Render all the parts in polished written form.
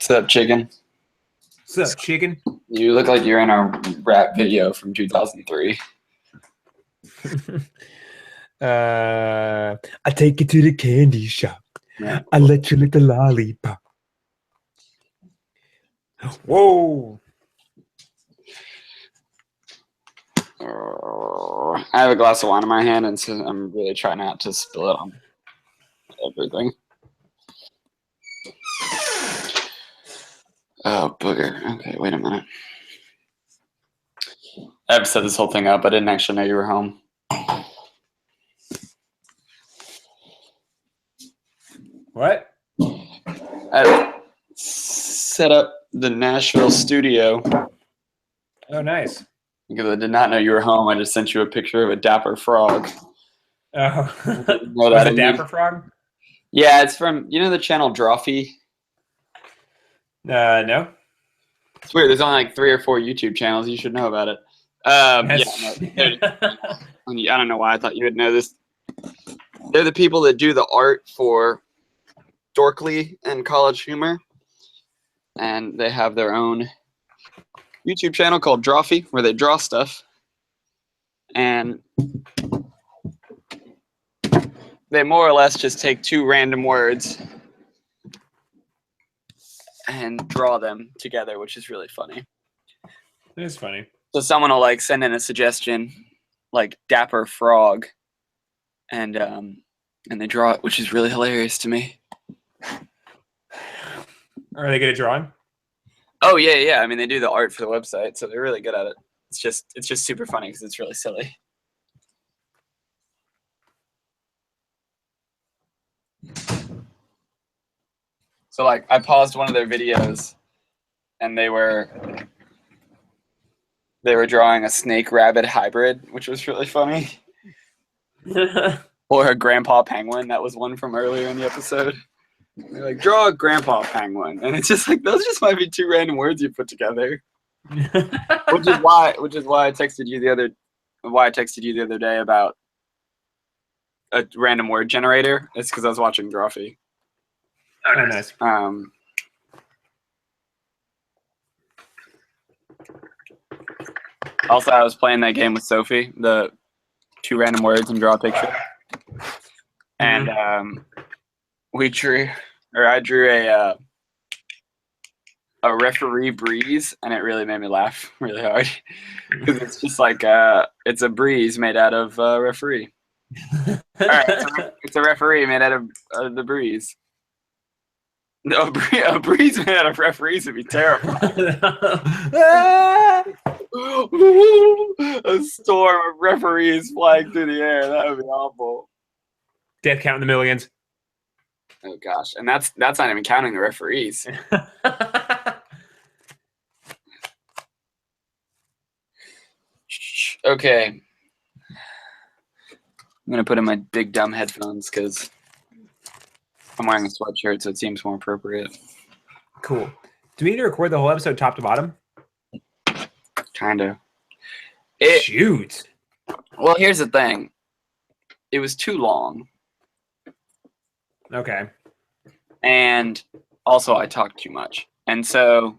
What's up, chicken? What's up, chicken? You look like you're in a rap video from 2003. I take you to the candy shop. Yeah. I let you lick the lollipop. Whoa. I have a glass of wine in my hand, and so I'm really trying not to spill it on everything. Oh, booger. Okay, wait a minute. I've set this whole thing up. I didn't actually know you were home. What? I set up the Nashville studio Oh, nice. because I did not know you were home. I just sent you a picture of a dapper frog. Oh, Was was it Dapper Frog? Yeah, it's from, you know the channel Drawfee? No. It's weird. There's only like 3 or 4 YouTube channels. You should know about it. I don't know why I thought you would know this. They're the people that do the art for Dorkly and College Humor. And they have their own YouTube channel called Drawfee where they draw stuff. And they more or less just take 2 random words and draw them together, which is really funny. It is funny. So someone will like send in a suggestion, like Dapper Frog, and they draw it, which is really hilarious to me. Are they good at drawing? Oh yeah. I mean, they do the art for the website, so they're really good at it. It's just super funny because it's really silly. So like, I paused one of their videos, and they were drawing a snake-rabbit hybrid, which was really funny. Or a grandpa penguin. That was one from earlier in the episode. They're like, draw a grandpa penguin, and it's just like those just might be 2 random words you put together. which is why I texted you the other day about a random word generator. It's because I was watching Drawfee. Oh, nice. Also, I was playing that game with Sophie, the 2 random words and draw a picture. And I drew a referee breeze, and it really made me laugh really hard because it's just like it's a breeze made out of referee. All right, it's a referee made out of the breeze. No, a breeze made out of referees would be terrible. A storm of referees flying through the air. That would be awful. Death count in the millions. Oh gosh, and that's not even counting the referees. Okay, I'm gonna put in my big dumb headphones because I'm wearing a sweatshirt, so it seems more appropriate. Cool. Do we need to record the whole episode top to bottom? Kinda. Shoot. Well, here's the thing. It was too long. Okay. And also I talked too much. And so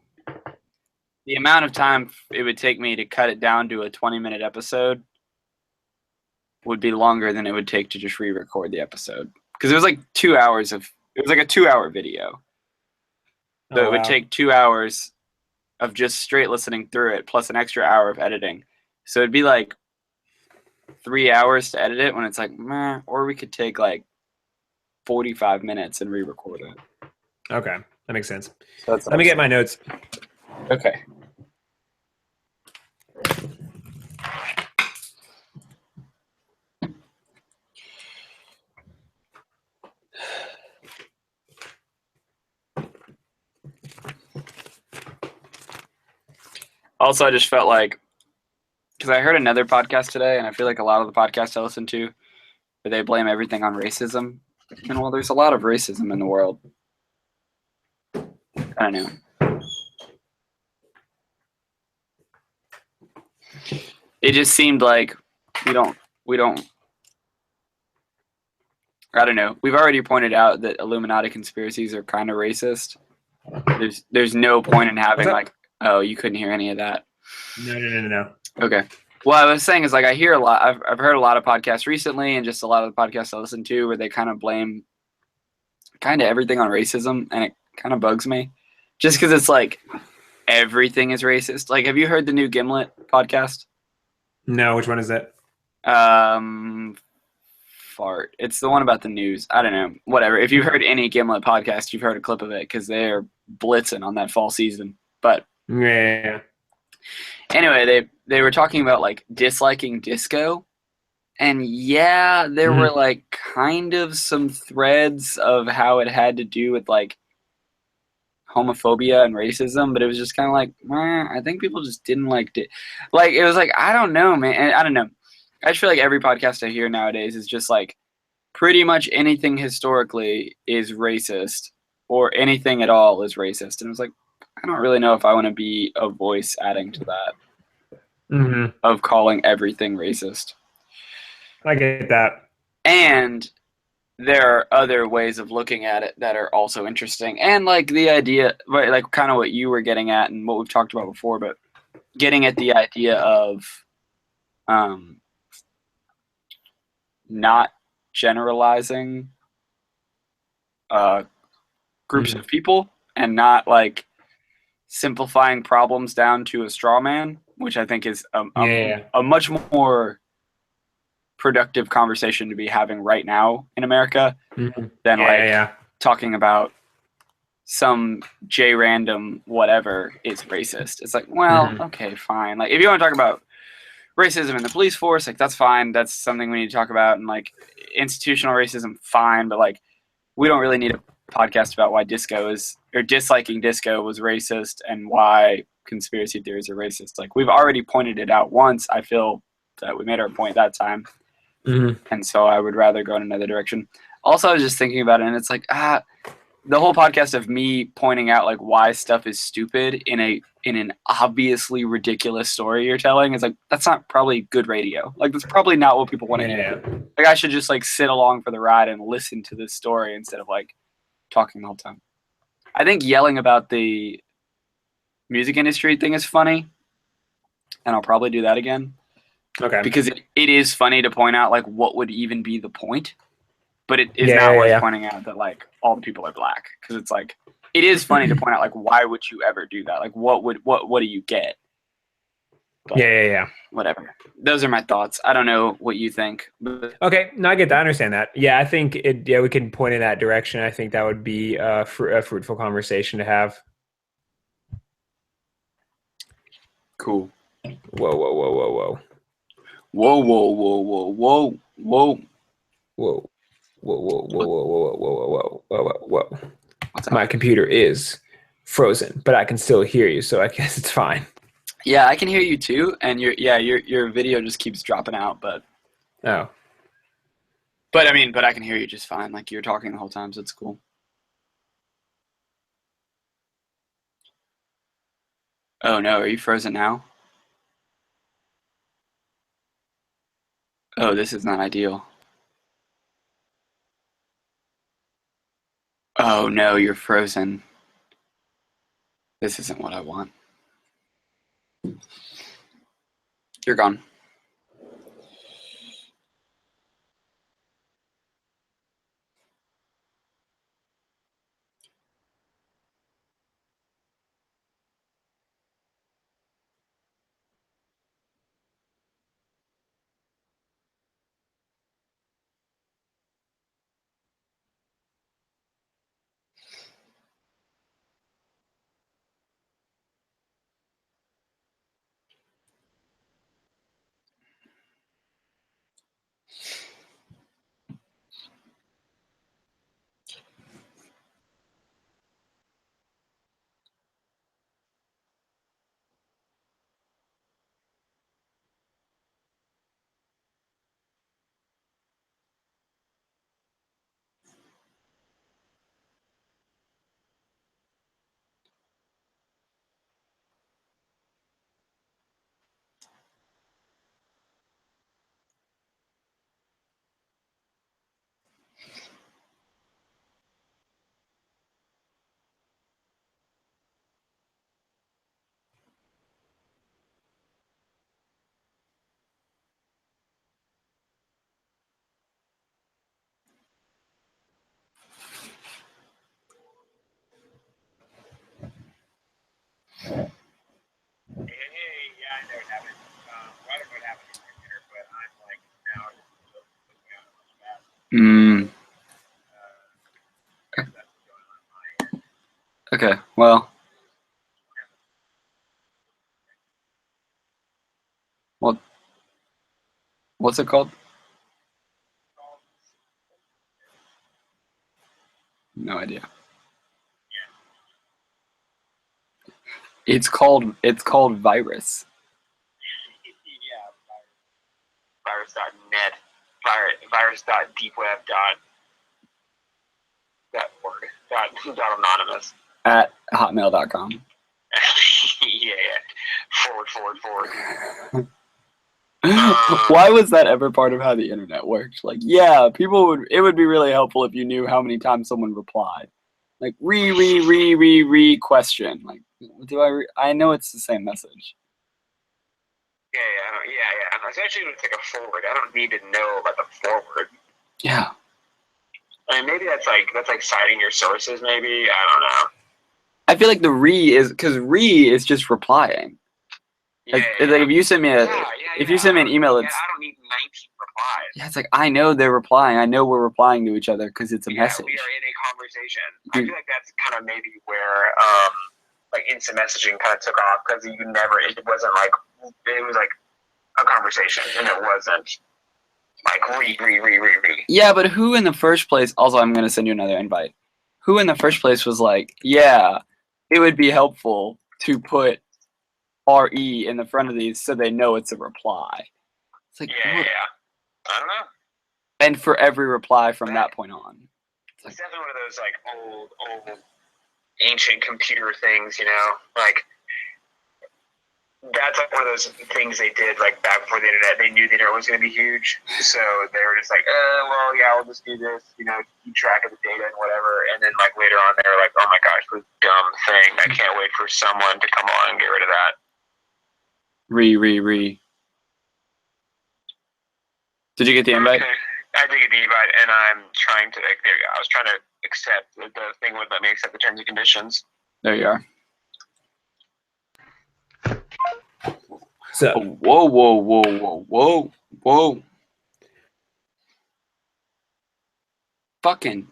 the amount of time it would take me to cut it down to a 20-minute episode would be longer than it would take to just re-record the episode. Because it was like 2 hours it was like a 2-hour video. So it would take 2 hours of just straight listening through it, plus an extra hour of editing. So it'd be like 3 hours to edit it when it's like, meh, or we could take like 45 minutes and re-record it. Okay, that makes sense. So Let me get my notes. Okay. Also, I just felt like, because I heard another podcast today, and I feel like a lot of the podcasts I listen to, they blame everything on racism. And well, there's a lot of racism in the world. I don't know. It just seemed like we don't. I don't know. We've already pointed out that Illuminati conspiracies are kind of racist. There's no point in having What's up? like, oh, you couldn't hear any of that. No. Okay. Well, I was saying is like I hear a lot. I've heard a lot of podcasts recently, and just a lot of the podcasts I listen to where they kind of blame kind of everything on racism, and it kind of bugs me, just because it's like everything is racist. Like, have you heard the new Gimlet podcast? No, which one is that? Um, Fart. It's the one about the news. I don't know. Whatever. If you've heard any Gimlet podcast, you've heard a clip of it because they're blitzing on that fall season. But Yeah. anyway, they were talking about like disliking disco, and yeah, there were like kind of some threads of how it had to do with like homophobia and racism, but it was just kind of like, I think people just didn't like it. Like it was like I don't know, man. And I don't know. I just feel like every podcast I hear nowadays is just like pretty much anything historically is racist, or anything at all is racist. And it was like, I don't really know if I want to be a voice adding to that of calling everything racist. I get that. And there are other ways of looking at it that are also interesting. And like the idea, like kind of what you were getting at and what we've talked about before, but getting at the idea of not generalizing groups of people and not like simplifying problems down to a straw man, which I think is a much more productive conversation to be having right now in America than talking about some J random whatever is racist. It's like, well, okay, fine. Like if you want to talk about racism in the police force, like that's fine. That's something we need to talk about. And like institutional racism, fine. But like we don't really need a podcast about why disco is, or disliking disco was racist and why conspiracy theories are racist. Like we've already pointed it out once. I feel that we made our point that time. And so I would rather go in another direction. Also, I was just thinking about it, and it's like, the whole podcast of me pointing out like why stuff is stupid in an obviously ridiculous story you're telling is like, that's not probably good radio. Like that's probably not what people want to hear. Like I should just like sit along for the ride and listen to this story instead of like talking the whole time. I think yelling about the music industry thing is funny, and I'll probably do that again. Okay. Because it is funny to point out like what would even be the point, but it is not worth pointing out that like all the people are black, because it's like it is funny to point out like why would you ever do that? Like what do you get? But whatever. Those are my thoughts. I don't know what you think. But Okay, no, I get that. I understand that. Yeah, I think it. Yeah, we can point in that direction. I think that would be a fruitful conversation to have. Cool. Whoa. Whoa. My computer is frozen, but I can still hear you, so I guess it's fine. Yeah, I can hear you too, and your video just keeps dropping out, but I can hear you just fine. Like you're talking the whole time, so it's cool. Oh no, are you frozen now? Oh, this is not ideal. Oh no, you're frozen. This isn't what I want. You're gone. Mm. Okay. Well. What? What's it called? No idea. It's called virus. Virus.net, virus.deepweb.org, .anonymous. At hotmail.com. Yeah. Forward. Why was that ever part of how the internet worked? Like, yeah, it would be really helpful if you knew how many times someone replied. Like, question. Like, I know it's the same message. Yeah. Especially when it's like a forward. I don't need to know about the forward. Yeah. I mean, maybe that's like citing your sources. Maybe, I don't know. I feel like the is just replying. Yeah. It's like if you send me an email, it's I don't need 19 replies. Yeah, it's like I know they're replying. I know we're replying to each other because it's a message. We are in a conversation. I feel like that's kind of maybe where like instant messaging kind of took off because it wasn't like it was like a conversation and it wasn't like re. Yeah, but who in the first place? Also, I'm gonna send you another invite. Who in the first place was like, yeah, it would be helpful to put RE in the front of these so they know it's a reply. It's like, yeah. I don't know. And for every reply from that point on, it's definitely one of those like old ancient computer things, you know, like. That's like one of those things they did like back before the internet. They knew the internet was going to be huge, so they were just like, well, yeah, we'll just do this, you know, keep track of the data and whatever. And then like later on, they were like, oh my gosh, this dumb thing. I can't wait for someone to come along and get rid of that. Re. Did you get the invite? Okay. I did get the invite, and I'm trying to. Like, there you go. I was trying to accept the thing would let me accept the terms and conditions. There you are. So whoa. Fucking.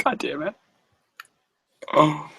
God damn it. Oh.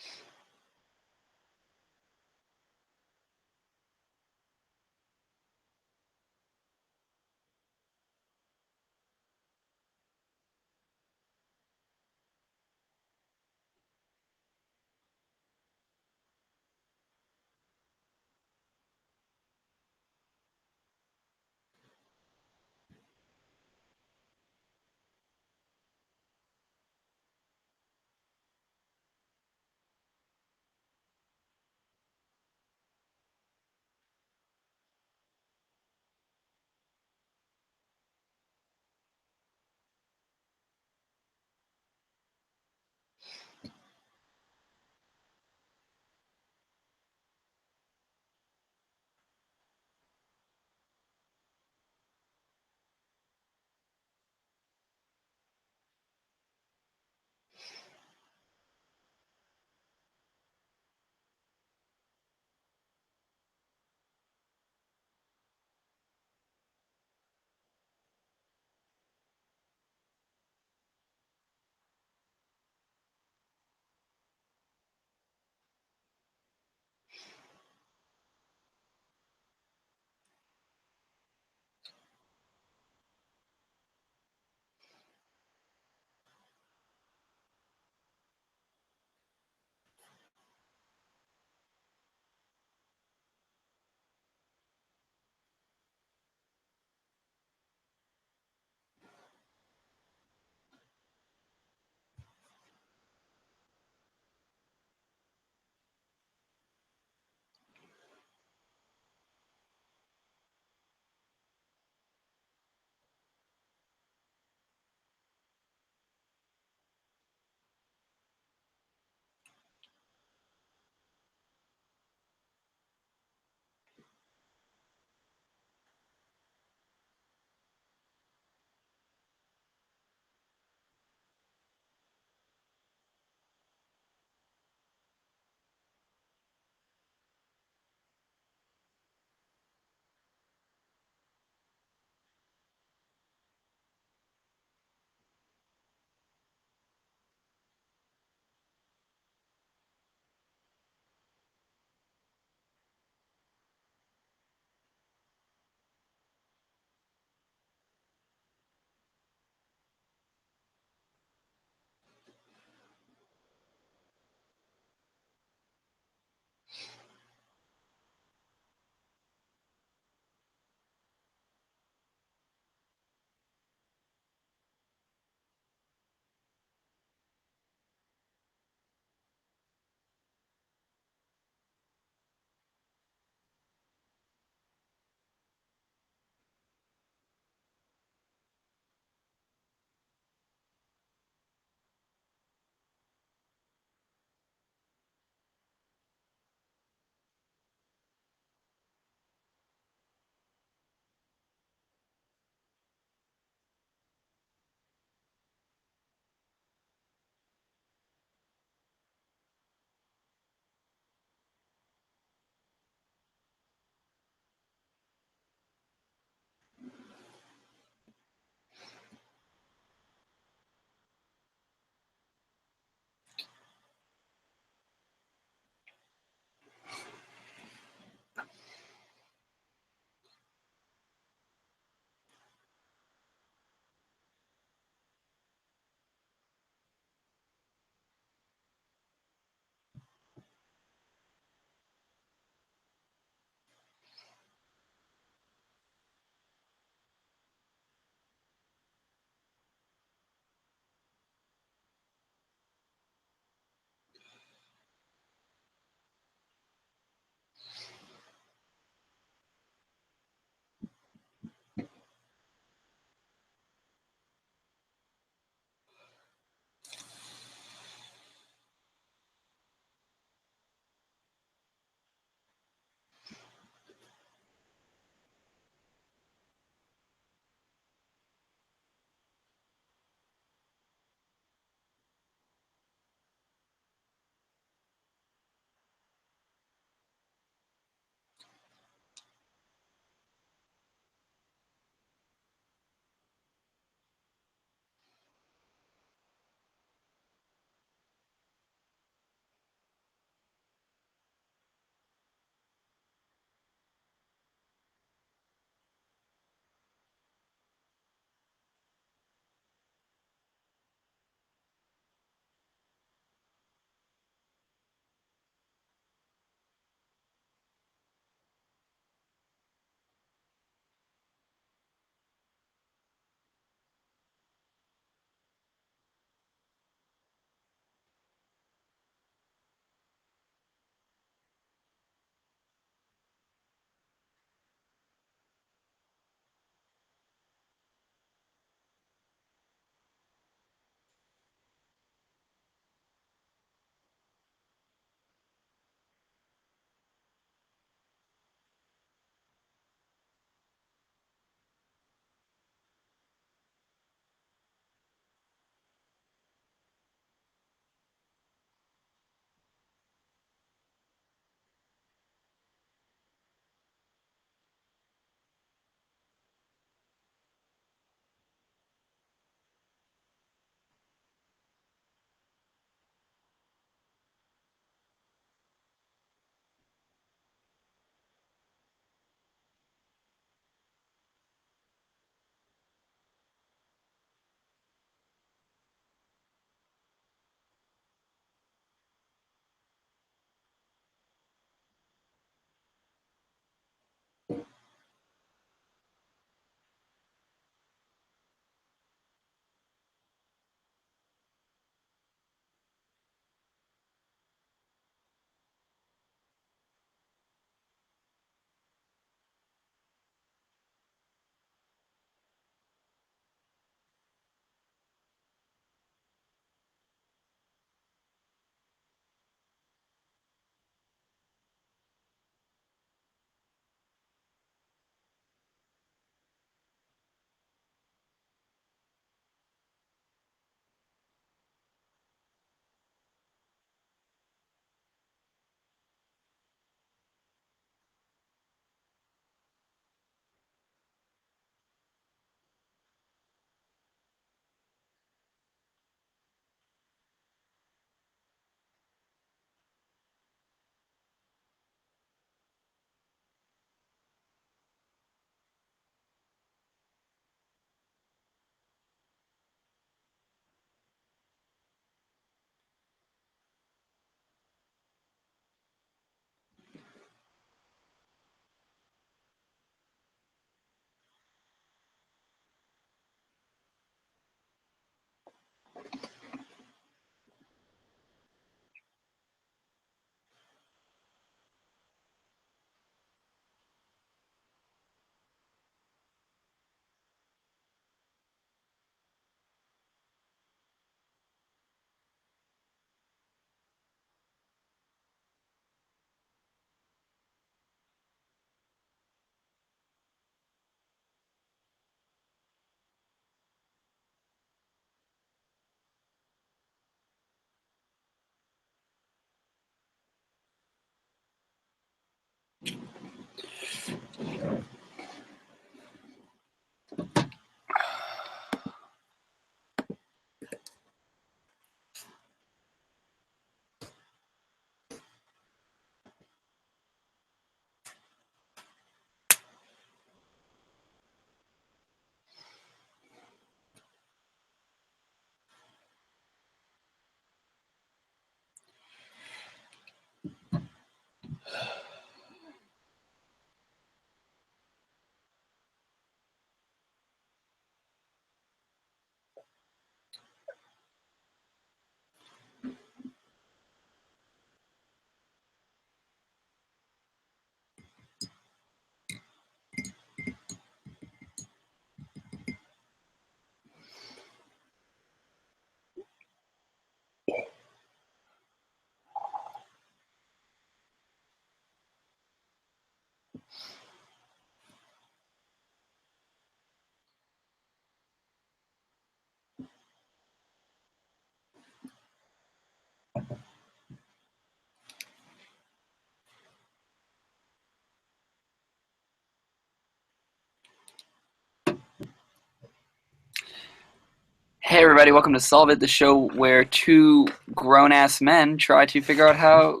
Hey everybody, welcome to Solve It, the show where two grown-ass men try to figure out how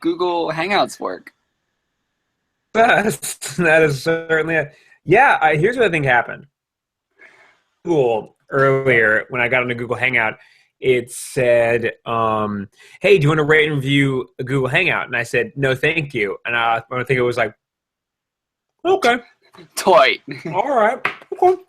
Google Hangouts work. That is certainly it. Yeah, here's what I think happened. Google earlier, when I got on the Google Hangout, it said, hey, do you want to rate and review a Google Hangout? And I said, no, thank you. And I think it was like, okay. Toy. All right. Okay.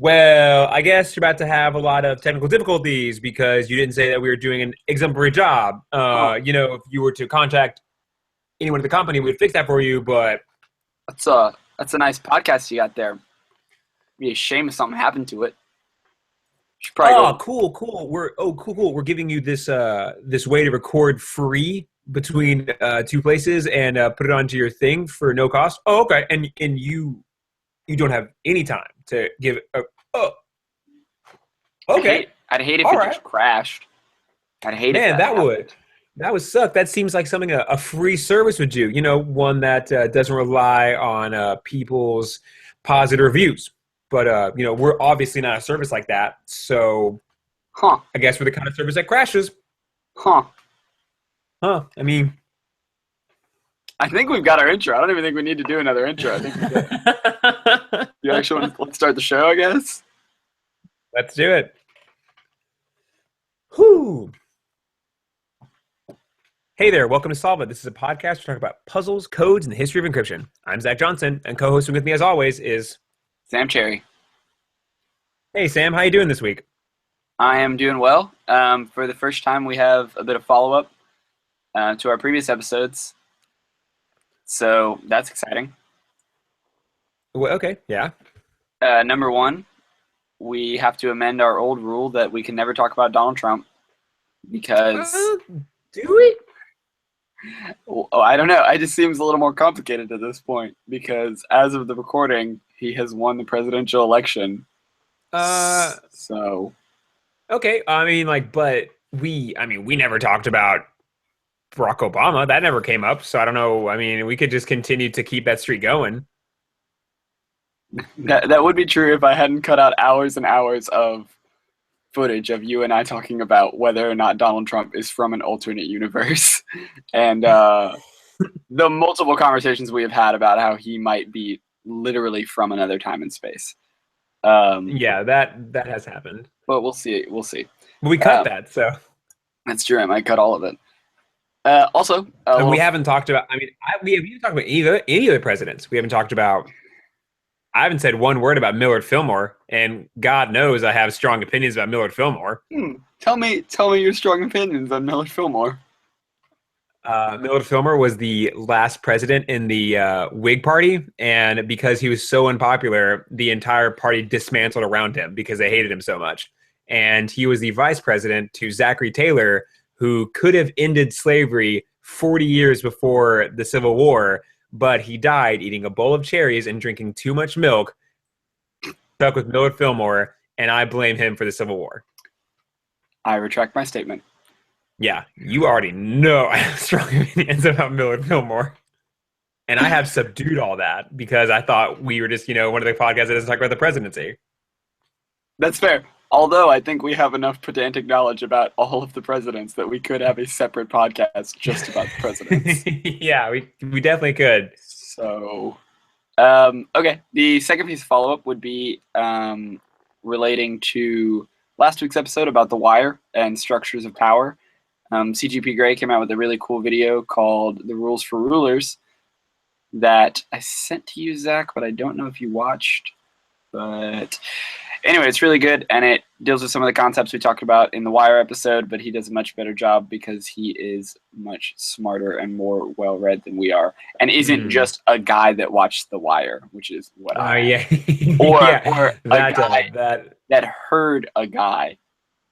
Well, I guess you're about to have a lot of technical difficulties because you didn't say that we were doing an exemplary job. You know, if you were to contact anyone at the company, we'd fix that for you, but... That's a nice podcast you got there. It'd be a shame if something happened to it. Cool. Cool. We're giving you this this way to record free between two places and put it onto your thing for no cost. Oh, okay. And you don't have any time to give it. Okay. I'd hate if it just crashed. I'd hate it. Man, that would suck. That seems like something a free service would do. You know, one that doesn't rely on people's positive reviews. But you know, we're obviously not a service like that. So, I guess we're the kind of service that crashes. I mean, I think we've got our intro. I don't even think we need to do another intro. I think we did. You actually want to let's start the show, I guess? Let's do it. Whoo. Hey there, welcome to Solve It. This is a podcast to talk about puzzles, codes, and the history of encryption. I'm Zach Johnson, and co-hosting with me as always is... Sam Cherry. Hey, Sam. How you doing this week? I am doing well. For the first time, we have a bit of follow-up to our previous episodes. So that's exciting. Well, okay, yeah. Number one, we have to amend our old rule that we can never talk about Donald Trump because... do we? Well, I don't know. It just seems a little more complicated at this point because as of the recording, he has won the presidential election. So. Okay. I mean, but we never talked about Barack Obama. That never came up. So I don't know. I mean, we could just continue to keep that streak going. That would be true if I hadn't cut out hours and hours of footage of you and I talking about whether or not Donald Trump is from an alternate universe and the multiple conversations we have had about how he might be literally from another time and space. Yeah, that has happened. But we'll see. We cut that, so that's true. I might cut all of it. Also, we haven't talked about. I mean, we haven't talked about any of the presidents. We haven't talked about. I haven't said one word about Millard Fillmore, and God knows I have strong opinions about Millard Fillmore. Tell me your strong opinions on Millard Fillmore. Millard Fillmore was the last president in the Whig Party, and because he was so unpopular, the entire party dismantled around him because they hated him so much. And he was the vice president to Zachary Taylor, who could have ended slavery 40 years before the Civil War, but he died eating a bowl of cherries and drinking too much milk, stuck with Millard Fillmore, and I blame him for the Civil War. I retract my statement. Yeah, you already know I have strong opinions about Millard Fillmore. And I have subdued all that because I thought we were just, one of the podcasts that doesn't talk about the presidency. That's fair. Although I think we have enough pedantic knowledge about all of the presidents that we could have a separate podcast just about the presidents. Yeah, we definitely could. So, okay. The second piece of follow-up would be relating to last week's episode about The Wire and structures of power. CGP Grey came out with a really cool video called The Rules for Rulers that I sent to you, Zach, but I don't know if you watched. But anyway, it's really good, and it deals with some of the concepts we talked about in the Wire episode, but he does a much better job because he is much smarter and more well-read than we are, and isn't just a guy that watched the Wire, which is what I yeah. or yeah. a guy that heard a guy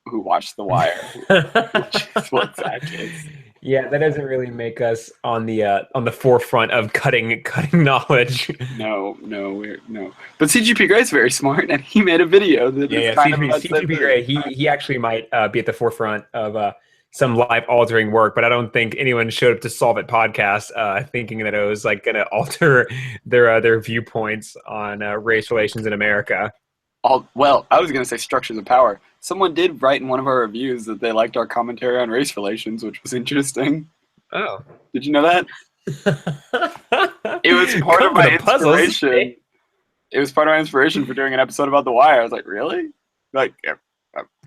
who watched the Wire, which is what Zach is. Yeah, that doesn't really make us on the forefront of cutting knowledge. No. But CGP Grey's very smart, and he made a video that is kind of CGP Grey. He actually might be at the forefront of some life-altering work, but I don't think anyone showed up to Solve It podcast thinking that it was going to alter their viewpoints on race relations in America. Well, I was going to say structures of power. Someone did write in one of our reviews that they liked our commentary on race relations, which was interesting. Oh. Did you know that? It was part of my inspiration. It was part of my inspiration for doing an episode about The Wire. I was like, really? Like,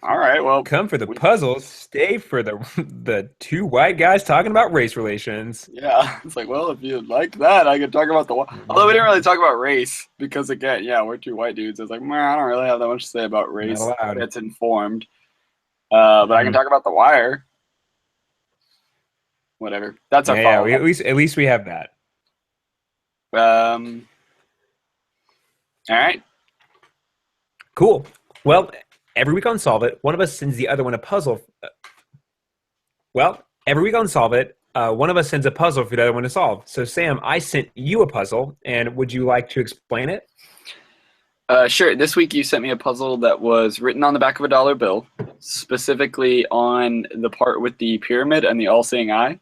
all right, well. Come for the puzzles, stay for the two white guys talking about race relations. Yeah, it's like, well, if you liked that, I could talk about the Wire. Although we didn't really talk about race, because again, yeah, we're two white dudes. I was like, man, I don't really have that much to say about race that's informed. But I can talk about The Wire. Whatever. That's our follow-up. Yeah, at least we have that. All right. Cool. Well, every week on Solve It, one of us sends the other one a puzzle. Every week on Solve It, one of us sends a puzzle for the other one to solve. So, Sam, I sent you a puzzle, and would you like to explain it? Sure. This week you sent me a puzzle that was written on the back of a dollar bill, specifically on the part with the pyramid and the all-seeing eye.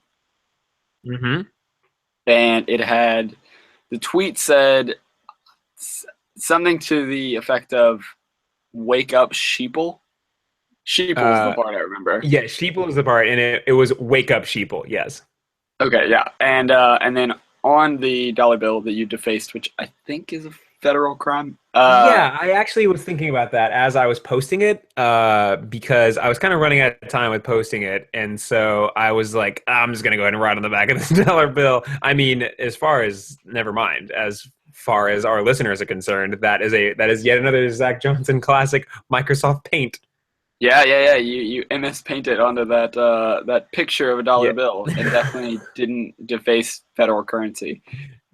Mm-hmm. And it had, the tweet said something to the effect of, wake up, sheeple. Sheeple is the part I remember. Yeah, sheeple is the part, and it was wake up, sheeple, yes. Okay, yeah. And then on the dollar bill that you defaced, which I think is a federal crime. Yeah, I actually was thinking about that as I was posting it, because I was kind of running out of time with posting it, and so I was like, I'm just going to go ahead and write on the back of this dollar bill. I mean, as far as our listeners are concerned, that is yet another Zach Johnson classic, Microsoft Paint. Yeah. You MS painted onto that picture of a dollar bill, and definitely didn't deface federal currency.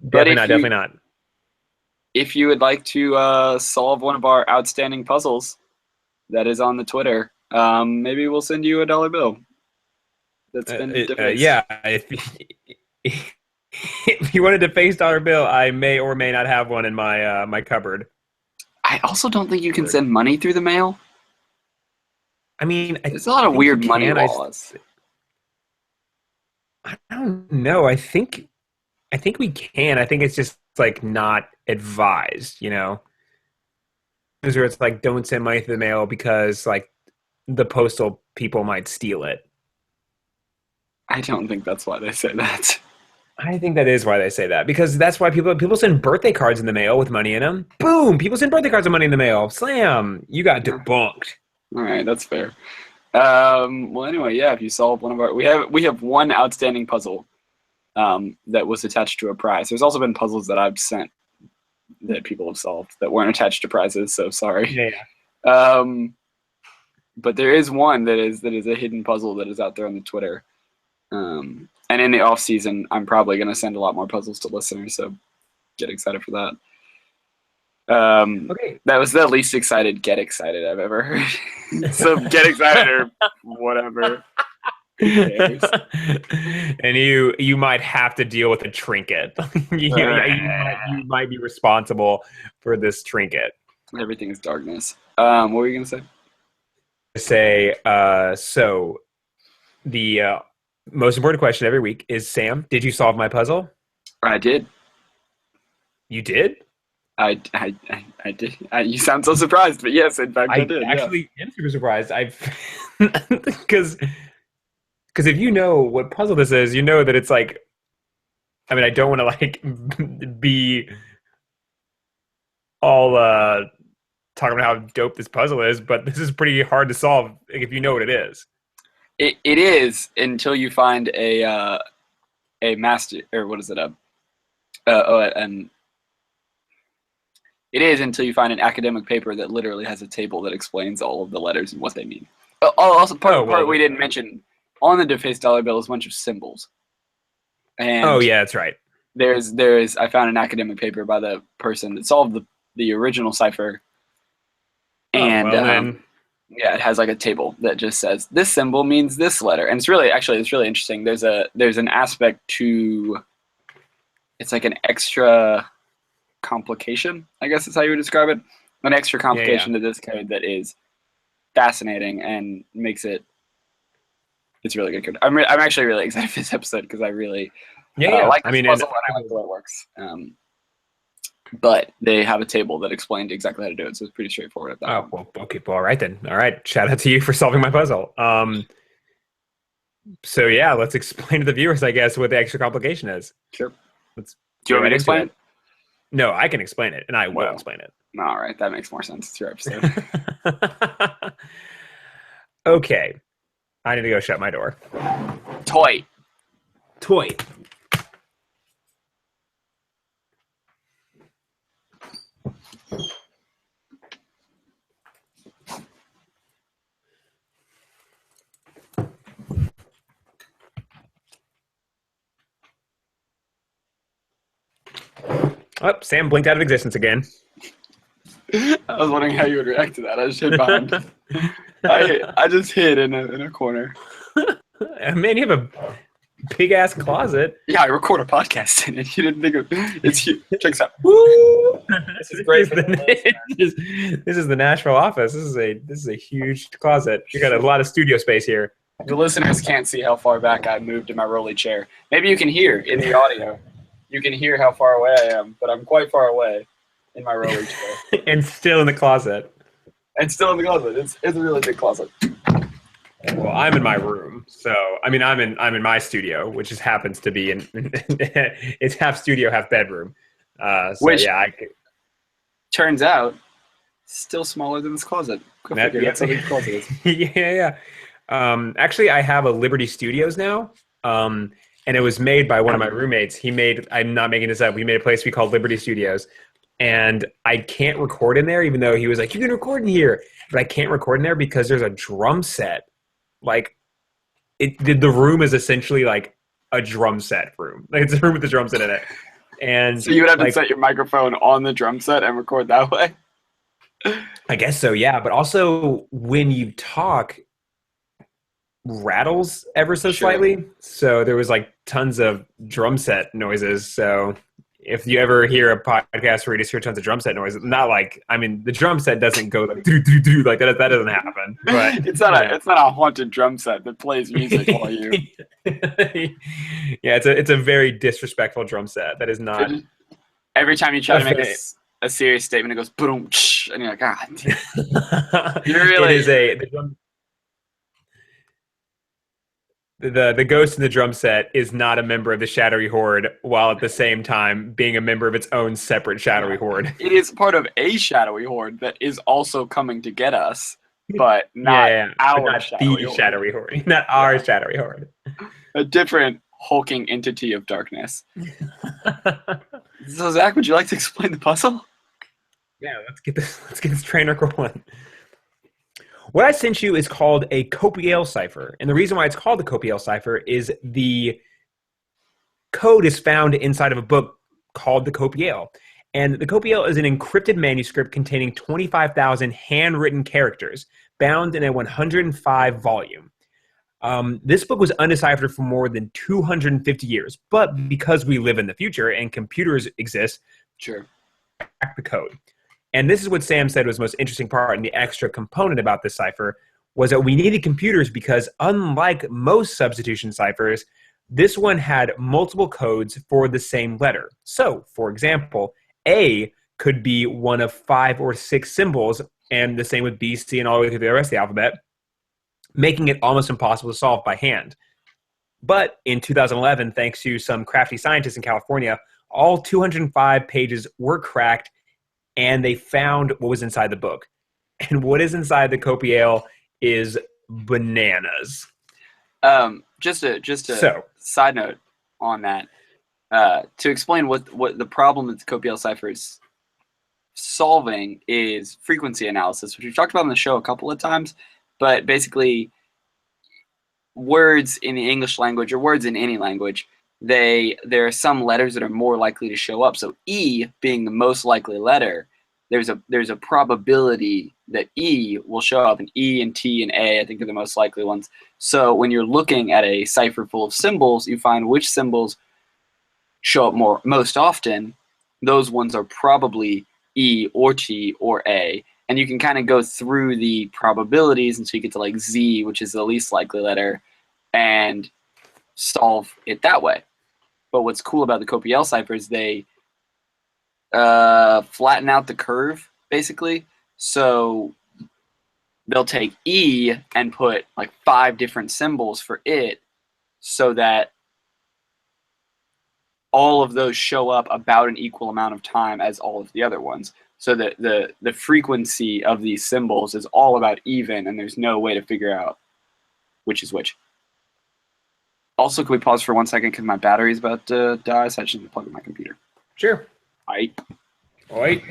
Definitely not. If you would like to solve one of our outstanding puzzles that is on the Twitter, maybe we'll send you a dollar bill. That's been defaced. Yeah. If you want a defaced dollar bill, I may or may not have one in my my cupboard. I also don't think you can send money through the mail. I mean, there's a lot of weird money laws. I don't know. I think we can. I think it's just like not advised, you know. Where it's like, don't send money through the mail because like the postal people might steal it. I don't think that's why they say that. I think that is why they say that, because that's why people send birthday cards in the mail with money in them. Boom! People send birthday cards with money in the mail. Slam! You got debunked. All right, that's fair. Well, anyway, yeah. If you solve one of our, we have one outstanding puzzle that was attached to a prize. There's also been puzzles that I've sent that people have solved that weren't attached to prizes. So sorry. Yeah. But there is one that is a hidden puzzle that is out there on the Twitter. And in the off season, I'm probably going to send a lot more puzzles to listeners. So get excited for that. Okay. That was the least excited "get excited" I've ever heard. So get excited or whatever. And you might have to deal with a trinket. you might be responsible for this trinket. Everything is darkness. What were you gonna say? So the most important question every week is, Sam, did you solve my puzzle? I did. You did? I did. You sound so surprised, but yes, in fact, I did. Actually am super surprised. Because if you know what puzzle this is, you know that it's like, I mean, I don't want to like be all talking about how dope this puzzle is, but this is pretty hard to solve if you know what it is. It is, until you find a master, or what is it? It is until you find an academic paper that literally has a table that explains all of the letters and what they mean. Also, part we didn't mention, on the defaced dollar bill is a bunch of symbols. And yeah, that's right. I found an academic paper by the person that solved the original cipher. And it has like a table that just says this symbol means this letter. And it's really interesting. There's an aspect to, it's like an extra complication, I guess is how you would describe it. An extra complication to this code that is fascinating and makes it's really good code. I'm actually really excited for this episode because I really like this puzzle and I like the way it works. but they have a table that explained exactly how to do it, so it's pretty straightforward at that Oh, point. well, okay. Well, all right then. All right. Shout out to you for solving my puzzle. So yeah, let's explain to the viewers, I guess, what the extra complication is. Sure. Let's Do you want me to get right explain into it? No, I can explain it, and I will Well. explain it. All right, that makes more sense. It's your episode. Okay. I need to go shut my door. Toy. Oh, Sam blinked out of existence again. I was wondering how you would react to that. I just hid behind. I just hid in a corner. Man, you have a big ass closet. Yeah, I record a podcast in it. You didn't think of it's huge. Check this out. Woo! This is great. This is the Nashville office. This is a huge closet. You got a lot of studio space here. The listeners can't see how far back I moved in my rolly chair. Maybe you can hear in the audio. You can hear how far away I am, but I'm quite far away in my rolly chair. And still in the closet. And still in the closet. It's a really big closet. Well, I'm in my room, so I mean, I'm in my studio, which just happens to be in. It's half studio, half bedroom. So Which- yeah, Turns out, still smaller than this closet. Go figure. That's how big the closet is. yeah. Actually, I have a Liberty Studios now, and it was made by one of my roommates. I'm not making this up. We made a place we called Liberty Studios, and I can't record in there, even though he was like, "You can record in here," but I can't record in there because there's a drum set. Like, the room is essentially like a drum set room. Like, it's a room with a drum set in it. And So you would have to like, set your microphone on the drum set and record that way? I guess so, yeah. But also, when you talk, rattles ever so Sure. slightly. So there was like tons of drum set noises. So if you ever hear a podcast where you just hear tons of drum set noises, not like, I mean, the drum set doesn't go like do do do like that. That doesn't happen. But It's not a haunted drum set that plays music while you. Yeah, it's a very disrespectful drum set. That is not. Every time you try to make Okay. a serious statement, it goes boom, and you're like, ah, You're really- It is the ghost in the drum set is not a member of the Shadowy Horde, while at the same time being a member of its own separate Shadowy Horde. it is part of a shadowy horde that is also coming to get us, but not our but not shadowy the horde. Shadowy Horde, not our Shadowy Horde. A different hulking entity of darkness. So Zach, would you like to explain the puzzle? Yeah, let's get this train wreck rolling. What I sent you is called a Copiale cipher, and the reason why it's called the Copiale cipher is the code is found inside of a book called the Copiale, and the Copiale is an encrypted manuscript containing 25,000 handwritten characters, bound in a 105 volume. This book was undeciphered for more than 250 years, but because we live in the future and computers exist, Sure. crack the code. And this is what Sam said was the most interesting part, and the extra component about this cipher was that we needed computers because unlike most substitution ciphers, this one had multiple codes for the same letter. So, for example, A could be one of 5 or 6 symbols, and the same with B, C, and all the way through the rest of the alphabet, making it almost impossible to solve by hand. But in 2011, thanks to some crafty scientists in California, all 205 pages were cracked, and they found what was inside the book. And what is inside the Copiale is bananas. Just a So, side note on that. To explain what the problem that the Copiale cipher is solving is frequency analysis, which we've talked about on the show a couple of times. But basically, words in the English language or words in any language, there are some letters that are more likely to show up. So E being the most likely letter, there's a probability that E will show up, and E and T and A I think are the most likely ones. So when you're looking at a cipher full of symbols, you find which symbols show up most often. Those ones are probably E or T or A, and you can kind of go through the probabilities until you get to like Z, which is the least likely letter, and solve it that way. But what's cool about the Copiale cipher is they flatten out the curve, basically. So they'll take E and put like 5 different symbols for it so that all of those show up about an equal amount of time as all of the other ones. So that the frequency of these symbols is all about even, and there's no way to figure out which is which. Also, can we pause for 1 second because my battery is about to die, so I just need to plug in my computer. Sure. Aight. Oi.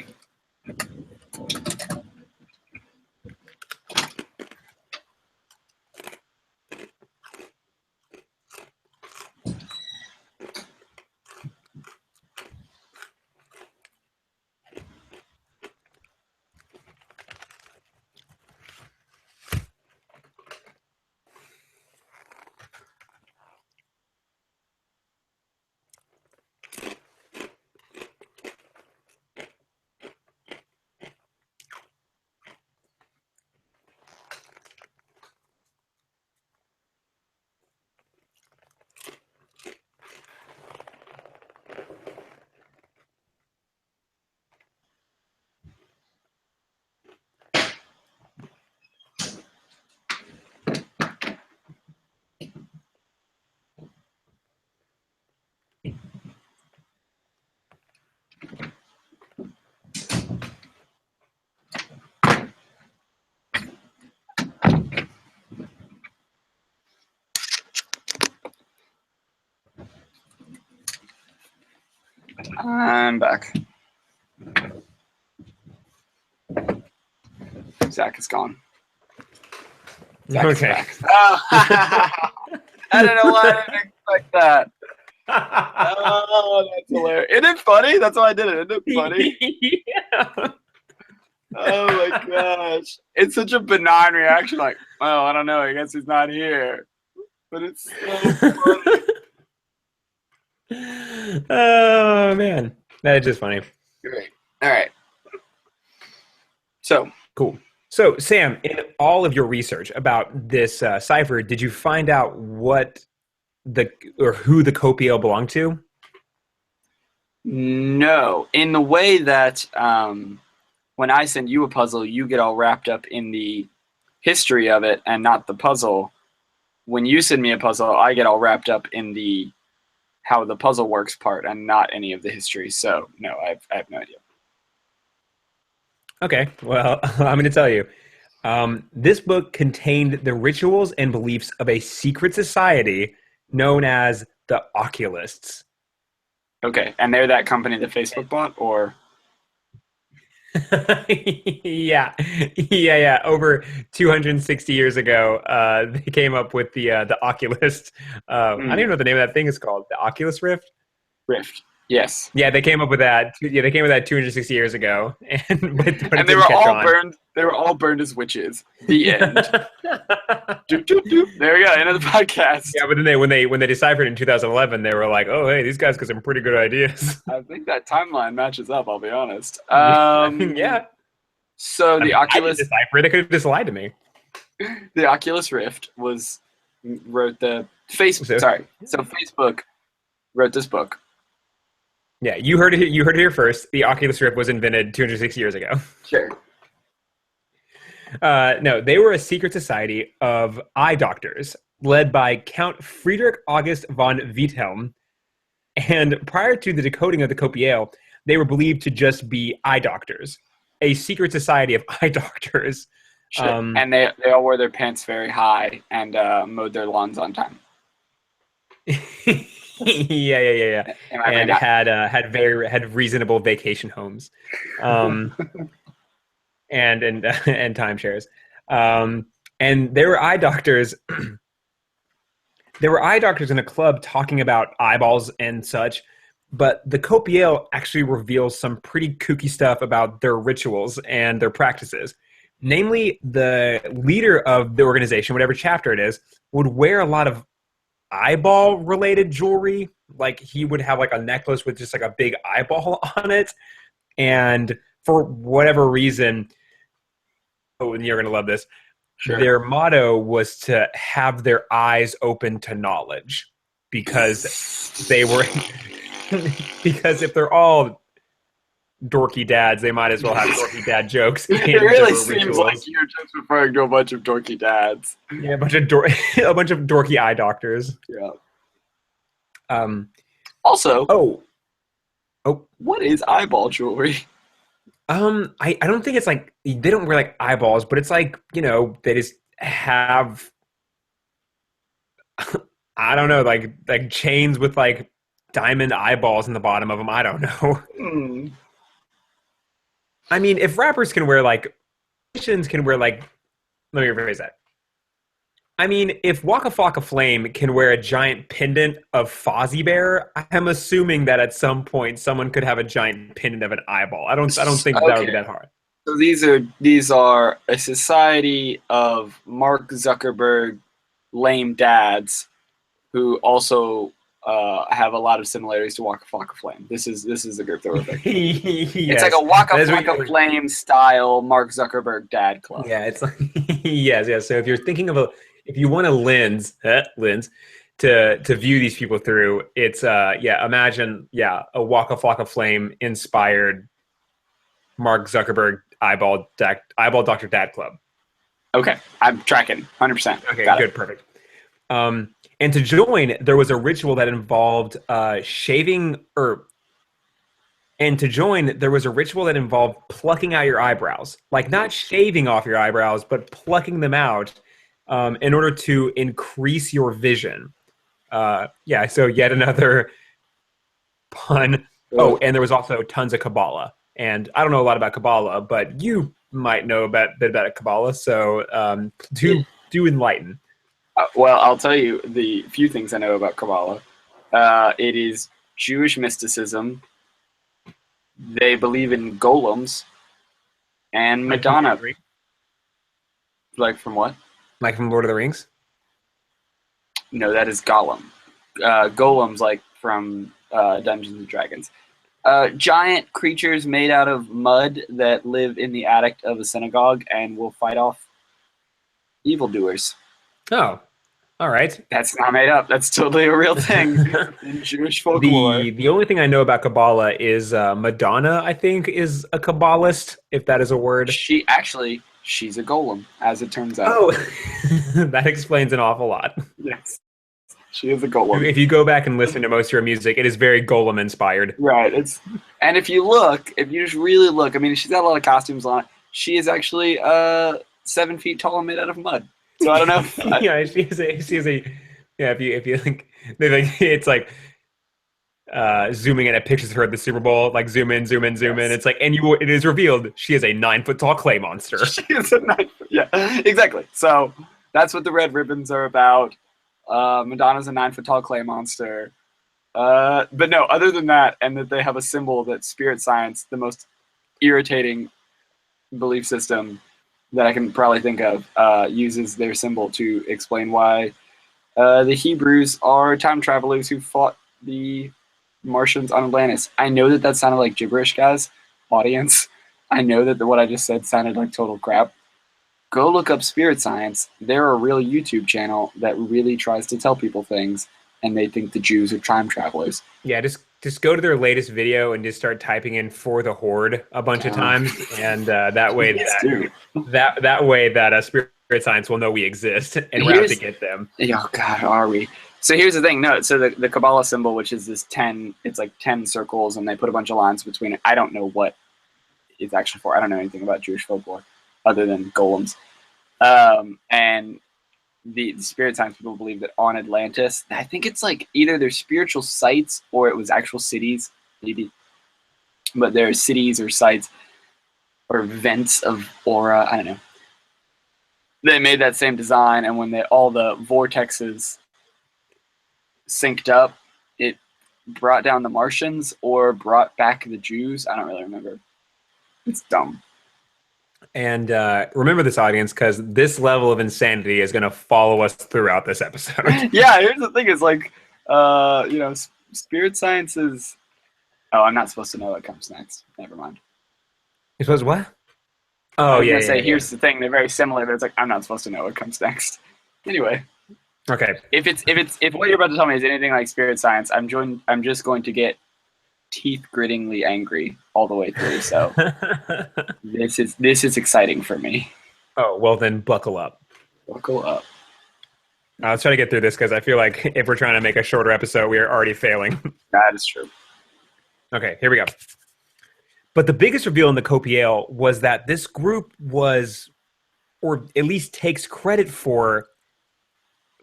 I'm back. Zach is gone. Zach is Okay. back. Oh, I don't know why I didn't expect that. Oh, that's hilarious. Isn't it funny? That's why I did it. Isn't it funny? Yeah. Oh my gosh. It's such a benign reaction, like, oh, I don't know, I guess he's not here. But it's so funny. Oh man, that is just funny. Great. All right. So, Cool. So, Sam, in all of your research about this cipher, did you find out what who the copiale belonged to? no. In the way that when I send you a puzzle, you get all wrapped up in the history of it and not the puzzle. When you send me a puzzle, I get all wrapped up in the how the puzzle works part and not any of the history. So, no, I have no idea. Okay, well, I'm going to tell you. This book contained the rituals and beliefs of a secret society known as the Oculists. Okay, and they're that company that Facebook bought, or? Yeah. Over 260 years ago, they came up with the Oculus. I don't even know what the name of that thing is called. The Oculus Rift. Rift. Yes. Yeah, they came up with that. Yeah, they came up with that 260 years ago, and but And they were all burned. They were all burned as witches. The end. Doop, doop, doop. There we go. End of the podcast. Yeah, but then when they deciphered in 2011, they were like, "Oh, hey, these guys got some pretty good ideas." I think that timeline matches up. I'll be honest. Yeah. So the I Oculus, didn't decipher it. They could have just lied to me. the Oculus Rift wrote the Facebook. Sorry. So Facebook wrote this book. Yeah, you heard it. You heard it here first. The Oculus Rift was invented 260 years ago. Sure. No, they were a secret society of eye doctors led by Count Friedrich August von Wiethelm. And prior to the decoding of the copiale, they were believed to just be eye doctors, a secret society of eye doctors. Sure. And they all wore their pants very high and mowed their lawns on time. Yeah. And had reasonable vacation homes, and timeshares. And there were eye doctors. There were eye doctors in a club talking about eyeballs and such, but the copiale actually reveals some pretty kooky stuff about their rituals and their practices. Namely, the leader of the organization, whatever chapter it is, would wear a lot of eyeball-related jewelry. Like he would have like a necklace with just like a big eyeball on it. And for whatever reason, oh, and you're going to love this, Sure. Their motto was to have their eyes open to knowledge, because they were because if they're all dorky dads, they might as well have dorky dad jokes. It really seems like you're just referring to a bunch of dorky dads. Yeah, a bunch of dorky eye doctors. Yeah. Also, oh, what is eyeball jewelry? I don't think it's like they don't wear like eyeballs, but it's like, you know, they just have I don't know, like chains with like diamond eyeballs in the bottom of them. I don't know. I mean, if rappers can wear like musicians can wear like let me rephrase that. I mean, if Waka Flocka Flame can wear a giant pendant of Fozzie Bear, I'm assuming that at some point someone could have a giant pendant of an eyeball. I don't think that would be that hard. So these are a society of Mark Zuckerberg lame dads who also have a lot of similarities to Waka Flocka Flame. This is the group that we're thinking. Yes. It's like a Waka Flocka Flame style Mark Zuckerberg dad club. Yeah, it's like yes. So if you're thinking of if you want a lens to view these people through, it's imagine a Waka Flocka Flame inspired Mark Zuckerberg eyeball Dr. Dad Club. Okay, I'm tracking 100%. Okay, good, perfect. And to join, there was a ritual that involved shaving and to join, there was a ritual that involved plucking out your eyebrows. Like not shaving off your eyebrows, but plucking them out in order to increase your vision. So yet another pun. Oh, and there was also tons of Kabbalah. And I don't know a lot about Kabbalah, but you might know a bit about Kabbalah. So do enlighten. Well, I'll tell you the few things I know about Kabbalah. It is Jewish mysticism. They believe in golems and Madonna. Like from what? Like from Lord of the Rings? No, that is Gollum. Golems like from Dungeons and Dragons. Giant creatures made out of mud that live in the attic of a synagogue and will fight off evildoers. Oh, all right. That's not made up. That's totally a real thing in Jewish folklore. The only thing I know about Kabbalah is Madonna, I think, is a Kabbalist, if that is a word. She's a golem, as it turns out. Oh, that explains an awful lot. Yes. She is a golem. If you go back and listen to most of her music, it is very golem inspired. Right. And if you just really look, I mean, she's got a lot of costumes on. She is actually 7 feet tall and made out of mud. So I don't know. Yeah, she is a. Yeah, if you think it's like zooming in at pictures of her at the Super Bowl, like zoom in. It's like, it is revealed she is a 9 foot tall clay monster. She is a 9 foot. Yeah, exactly. So that's what the red ribbons are about. Madonna's a 9 foot tall clay monster. But no, other than that, and that they have a symbol that spirit science, the most irritating belief system that I can probably think of, uses their symbol to explain why the Hebrews are time travelers who fought the Martians on Atlantis. I know that sounded like gibberish, guys, audience. I know that what I just said sounded like total crap. Go look up Spirit Science. They're a real YouTube channel that really tries to tell people things, and they think the Jews are time travelers. Yeah, just go to their latest video and just start typing in "for the Horde" a bunch of times, and that way that way Spirit Science will know we exist and we're out to get them. Oh God, are we? So here's the thing. No, so the Kabbalah symbol, which is this 10, it's like 10 circles, and they put a bunch of lines between it. I don't know what it's actually for. I don't know anything about Jewish folklore other than golems. And the spirit science people believe that on Atlantis, I think it's like either they're spiritual sites or it was actual cities, maybe. But there are cities or sites or vents of aura. I don't know. They made that same design, and when all the vortexes synced up, it brought down the Martians or brought back the Jews. I don't really remember. It's dumb. And remember this, audience, because this level of insanity is going to follow us throughout this episode. Yeah, here's the thing. It's like, spirit science is... Oh, I'm not supposed to know what comes next. Never mind. You're supposed to what? Oh, yeah. Here's the thing. They're very similar, but it's like, I'm not supposed to know what comes next. Anyway. Okay. If what you're about to tell me is anything like spirit science, I'm just going to get teeth grittingly angry all the way through. So this is exciting for me. Oh, well then buckle up. Buckle up. Let's try to get through this because I feel like if we're trying to make a shorter episode, we are already failing. That is true. Okay, here we go. But the biggest reveal in the Copiale was that this group was, or at least takes credit for,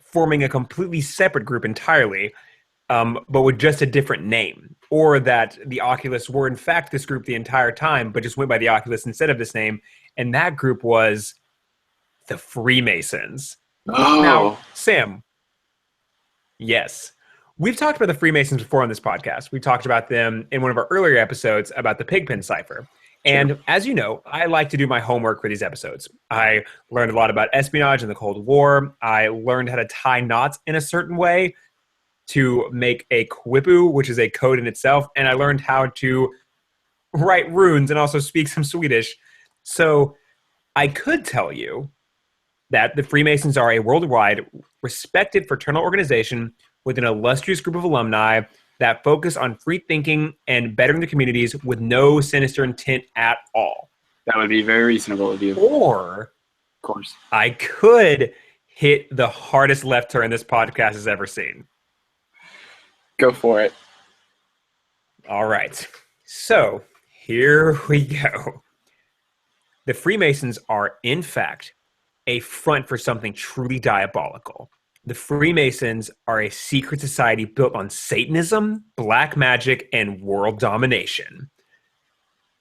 forming a completely separate group entirely, but with just a different name. Or that the Oculus were in fact this group the entire time, but just went by the Oculus instead of this name. And that group was the Freemasons. Oh. Now, Sam, yes. We've talked about the Freemasons before on this podcast. We talked about them in one of our earlier episodes about the Pigpen Cipher. And as you know, I like to do my homework for these episodes. I learned a lot about espionage and the Cold War. I learned how to tie knots in a certain way to make a quipu, which is a code in itself. And I learned how to write runes and also speak some Swedish. So I could tell you that the Freemasons are a worldwide respected fraternal organization with an illustrious group of alumni that focus on free thinking and bettering the communities with no sinister intent at all. That would be very reasonable of you. Or, of course, I could hit the hardest left turn this podcast has ever seen. Go for it. All right. So, here we go. The Freemasons are, in fact, a front for something truly diabolical. The Freemasons are a secret society built on Satanism, black magic, and world domination.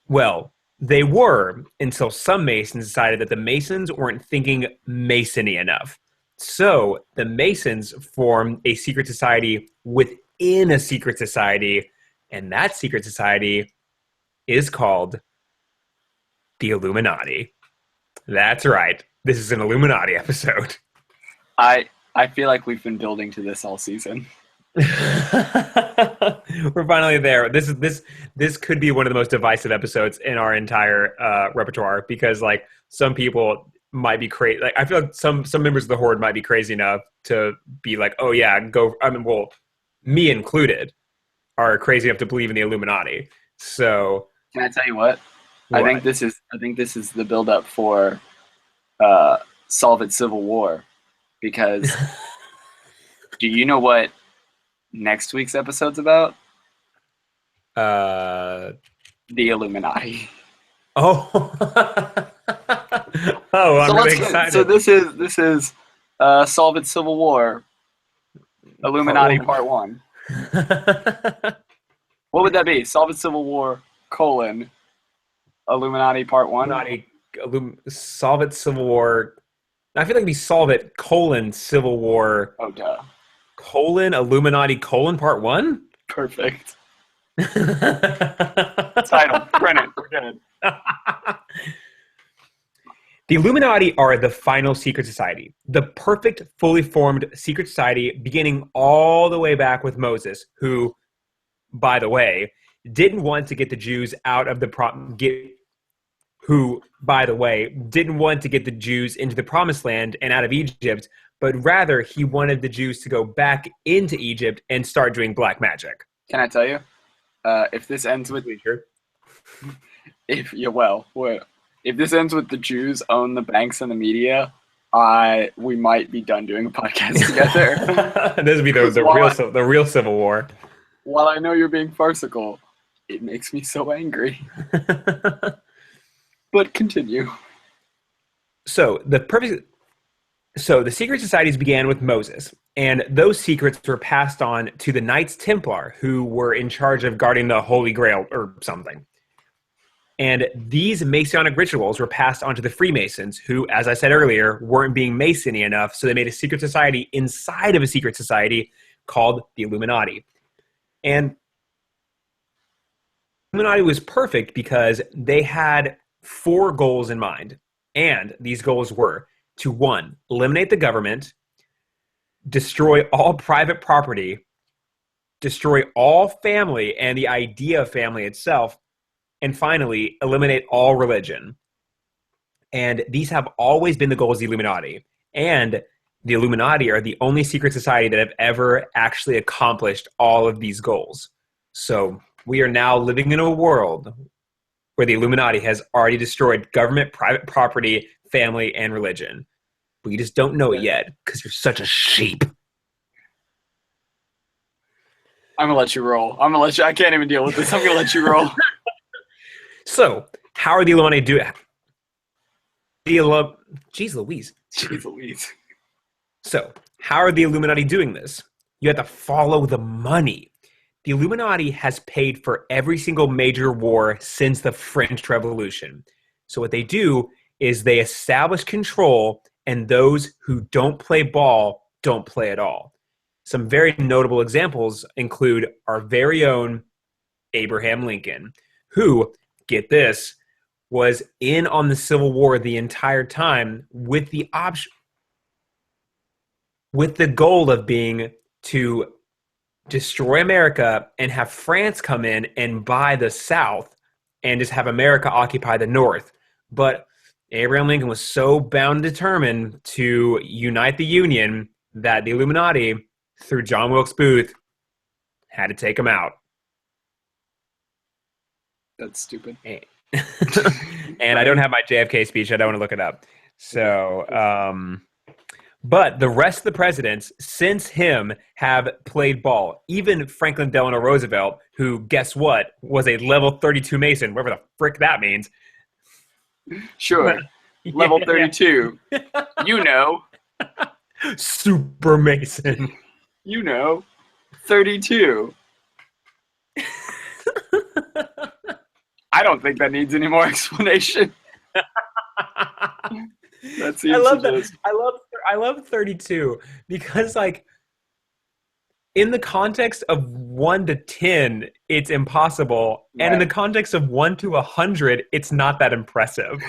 Well, they were until some Masons decided that the Masons weren't thinking Masony enough. So the Masons formed a secret society within a secret society, and that secret society is called the Illuminati. That's right. This is an Illuminati episode. I feel like we've been building to this all season. We're finally there. This could be one of the most divisive episodes in our entire repertoire because, like, some people might be crazy. Like, I feel like some members of the Horde might be crazy enough to be like, "Oh yeah, go." I mean, well, me included, are crazy enough to believe in the Illuminati. So, can I tell you what? I think this is the build-up for Solve It Civil War. Because do you know what next week's episode's about? The Illuminati. Oh, I'm really excited. So this is Solve It Civil War, Illuminati Part 1. What would that be? Solve It Civil War, Illuminati Part 1? Solve It Civil War. I feel like we solve it, Civil War, Oh, duh. Illuminati, Part 1? Perfect. Title. Print it. We're good. The Illuminati are the final secret society, the perfect, fully formed secret society beginning all the way back with Moses, who, by the way, didn't want to get the Jews out of the didn't want to get the Jews into the Promised Land and out of Egypt, but rather he wanted the Jews to go back into Egypt and start doing black magic. Can I tell you? If this ends with if this ends with the Jews own the banks and the media, we might be done doing a podcast together. This would be the real Civil War. While I know you're being farcical, it makes me so angry. But continue. So the secret societies began with Moses, and those secrets were passed on to the Knights Templar, who were in charge of guarding the Holy Grail or something. And these Masonic rituals were passed on to the Freemasons, who, as I said earlier, weren't being Masony enough, so they made a secret society inside of a secret society called the Illuminati. And the Illuminati was perfect because they had 4 goals in mind. And these goals were to 1, eliminate the government, destroy all private property, destroy all family and the idea of family itself, and finally, eliminate all religion. And these have always been the goals of the Illuminati. And the Illuminati are the only secret society that have ever actually accomplished all of these goals. So we are now living in a world where the Illuminati has already destroyed government, private property, family, and religion. But you just don't know it yet because you're such a sheep. I'm going to let you roll. I can't even deal with this. I'm going to let you roll. So, how are the Illuminati doing? Jeez Louise. Jeez Louise. So, how are the Illuminati doing this? You have to follow the money. The Illuminati has paid for every single major war since the French Revolution. So what they do is they establish control, and those who don't play ball don't play at all. Some very notable examples include our very own Abraham Lincoln, who, get this, was in on the Civil War the entire time with the goal of being to destroy America and have France come in and buy the South and just have America occupy the North. But Abraham Lincoln was so bound and determined to unite the Union that the Illuminati, through John Wilkes Booth, had to take him out. That's stupid. And I don't have my JFK speech. I don't want to look it up. So, but the rest of the presidents since him have played ball. Even Franklin Delano Roosevelt, who, guess what, was a level 32 Mason, whatever the frick that means. Sure. Level 32. You know. Super Mason. 32. I don't think that needs any more explanation. That's I love that. I love 32 because, like, in the context of 1 to 10, it's impossible, and in the context of 1 to 100, it's not that impressive.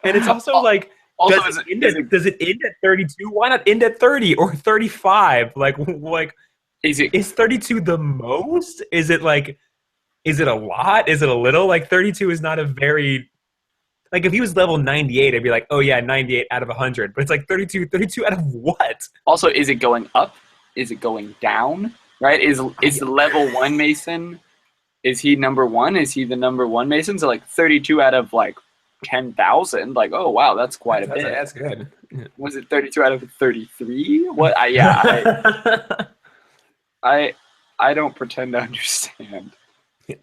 And it's also like, does it end at 32? Why not end at 30 or 35? Like is 32 the most? Is it a lot? Is it a little? Like, 32 is not a very, like, if he was level 98, I'd be like, oh yeah, 98 out of 100. But it's like 32 out of what? Also, is it going up? Is it going down? Right? Is the level 1 Mason, is he number 1? Is he the number 1 Mason? So like 32 out of like 10,000. Like, oh wow, that's quite a bit. That's good. Yeah. Was it 32 out of 33? What? I don't pretend to understand.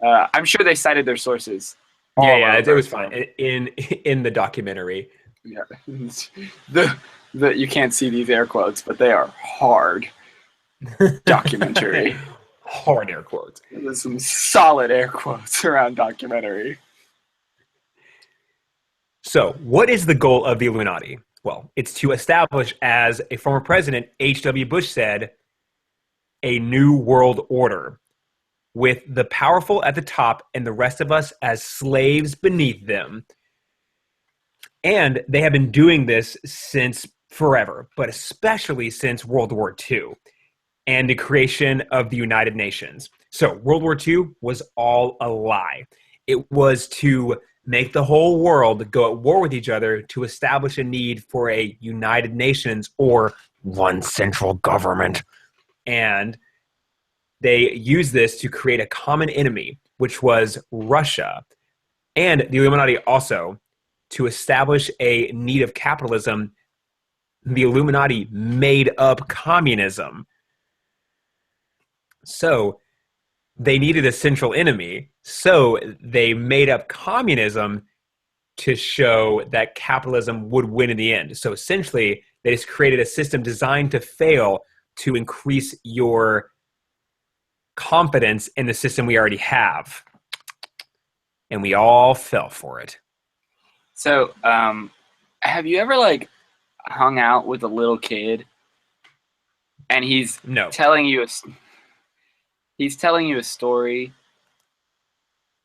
I'm sure they cited their sources. Yeah, it was fine in the documentary. Yeah, the you can't see these air quotes, but they are hard documentary. Hard air quotes. There's some solid air quotes around documentary. So, what is the goal of the Illuminati? Well, it's to establish, as a former president, H.W. Bush said, a new world order, with the powerful at the top and the rest of us as slaves beneath them. And they have been doing this since forever, but especially since World War II and the creation of the United Nations. So World War II was all a lie. It was to make the whole world go at war with each other to establish a need for a United Nations or one central government. And they used this to create a common enemy, which was Russia. And the Illuminati also, to establish a need of capitalism, the Illuminati made up communism. So they needed a central enemy. So they made up communism to show that capitalism would win in the end. So essentially, they just created a system designed to fail to increase your confidence in the system we already have. And we all fell for it. So, have you ever hung out with a little kid and he's telling you a story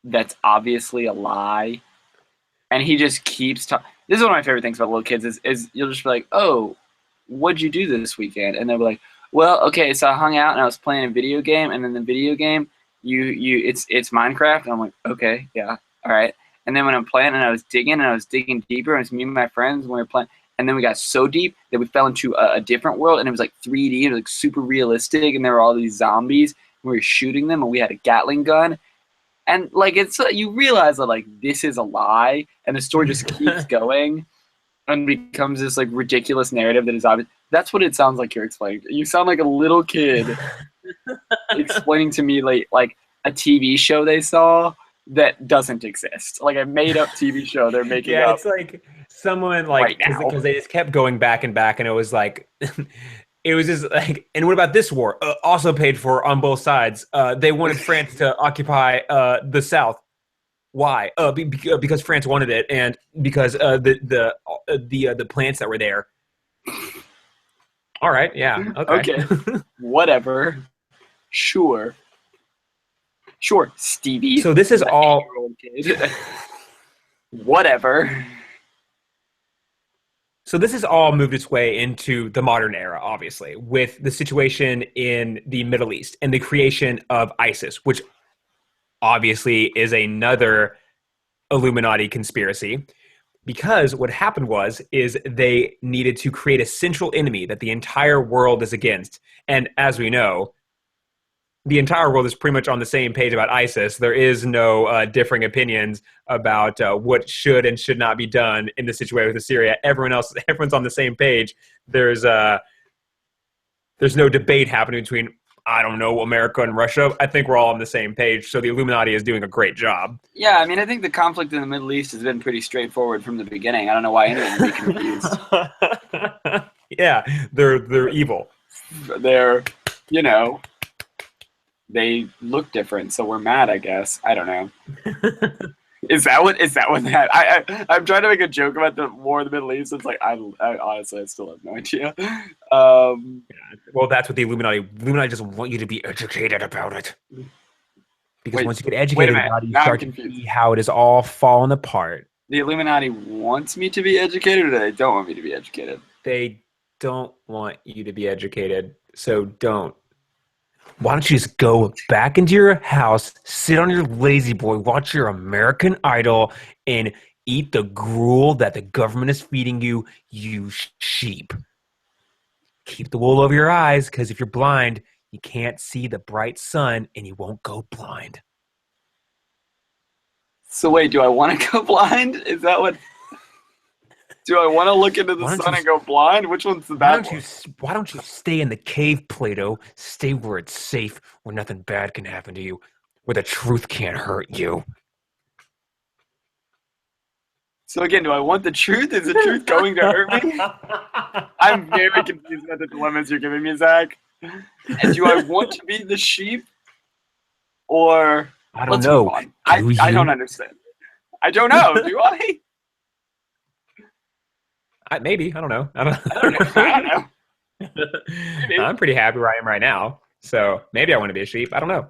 that's obviously a lie, and he just keeps talking? This is one of my favorite things about little kids is you'll just be like, oh, what'd you do this weekend? And they'll be like, well, okay, so I hung out and I was playing a video game, and then the video game, it's Minecraft. And I'm like, okay, yeah, all right. And then when I'm playing and I was digging deeper, and it was me and my friends when we were playing, and then we got so deep that we fell into a different world, and it was like 3D, and it was like super realistic, and there were all these zombies, We were shooting them, and we had a Gatling gun. And like it's you realize that like this is a lie, and the story just keeps going, and becomes this like ridiculous narrative that is obvious. That's what it sounds like you're explaining. You sound like a little kid explaining to me like a TV show they saw that doesn't exist, like a made up TV show they're making up. It's like someone like Right now. because they just kept going back and back, and it was like. It was just like, and what about this war? Also paid for on both sides. They wanted France to occupy the South. Why? Because France wanted it, and because the plants that were there. All right, yeah, okay. Whatever. Sure, Stevie. So this is all. Kid. Whatever. So this has all moved its way into the modern era, obviously, with the situation in the Middle East and the creation of ISIS, which obviously is another Illuminati conspiracy. Because what happened is they needed to create a central enemy that the entire world is against. And as we know, the entire world is pretty much on the same page about ISIS. There is no differing opinions about what should and should not be done in the situation with Syria. Everyone's on the same page. There's no debate happening between, I don't know, America and Russia. I think we're all on the same page. So the Illuminati is doing a great job. Yeah, I mean, I think the conflict in the Middle East has been pretty straightforward from the beginning. I don't know why anyone would be confused. Yeah, they're evil. They're, they look different, so we're mad, I guess. I don't know. Is that what that? I'm trying to make a joke about the war in the Middle East. It's like I honestly I still have no idea. Well, that's what the Illuminati just want you to be educated about it. Because once you get educated about it, you start to see how it is all falling apart. The Illuminati wants me to be educated, or they don't want me to be educated? They don't want you to be educated, so don't. Why don't you just go back into your house, sit on your lazy boy, watch your American Idol, and eat the gruel that the government is feeding you, you sheep. Keep the wool over your eyes, because if you're blind, you can't see the bright sun, and you won't go blind. So wait, do I want to go blind? Is that what... Do I want to look into the sun and go blind? Which one's the bad one? Why don't you stay in the cave, Plato? Stay where it's safe, where nothing bad can happen to you, where the truth can't hurt you. So again, do I want the truth? Is the truth going to hurt me? I'm very confused about the dilemmas you're giving me, Zach. And do I want to be the sheep? Or... I don't know. I don't understand. I don't know. Do I? Maybe. I don't know. I don't know. I'm pretty happy where I am right now. So maybe I want to be a sheep. I don't know.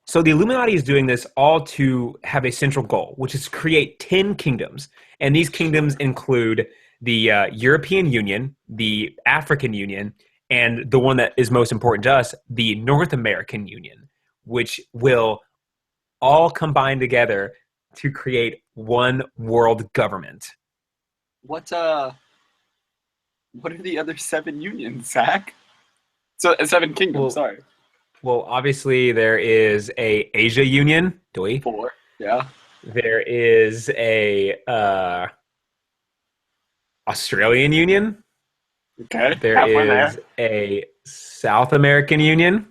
So the Illuminati is doing this all to have a central goal, which is to create 10 kingdoms. And these kingdoms include the European Union, the African Union, and the one that is most important to us, the North American Union, which will all combine together to create one world government. What are the other 7 unions, Zach? So 7 kingdoms, sorry. Well, obviously there is a Asia Union. 4, yeah. There is a Australian Union. Okay. There is a South American Union.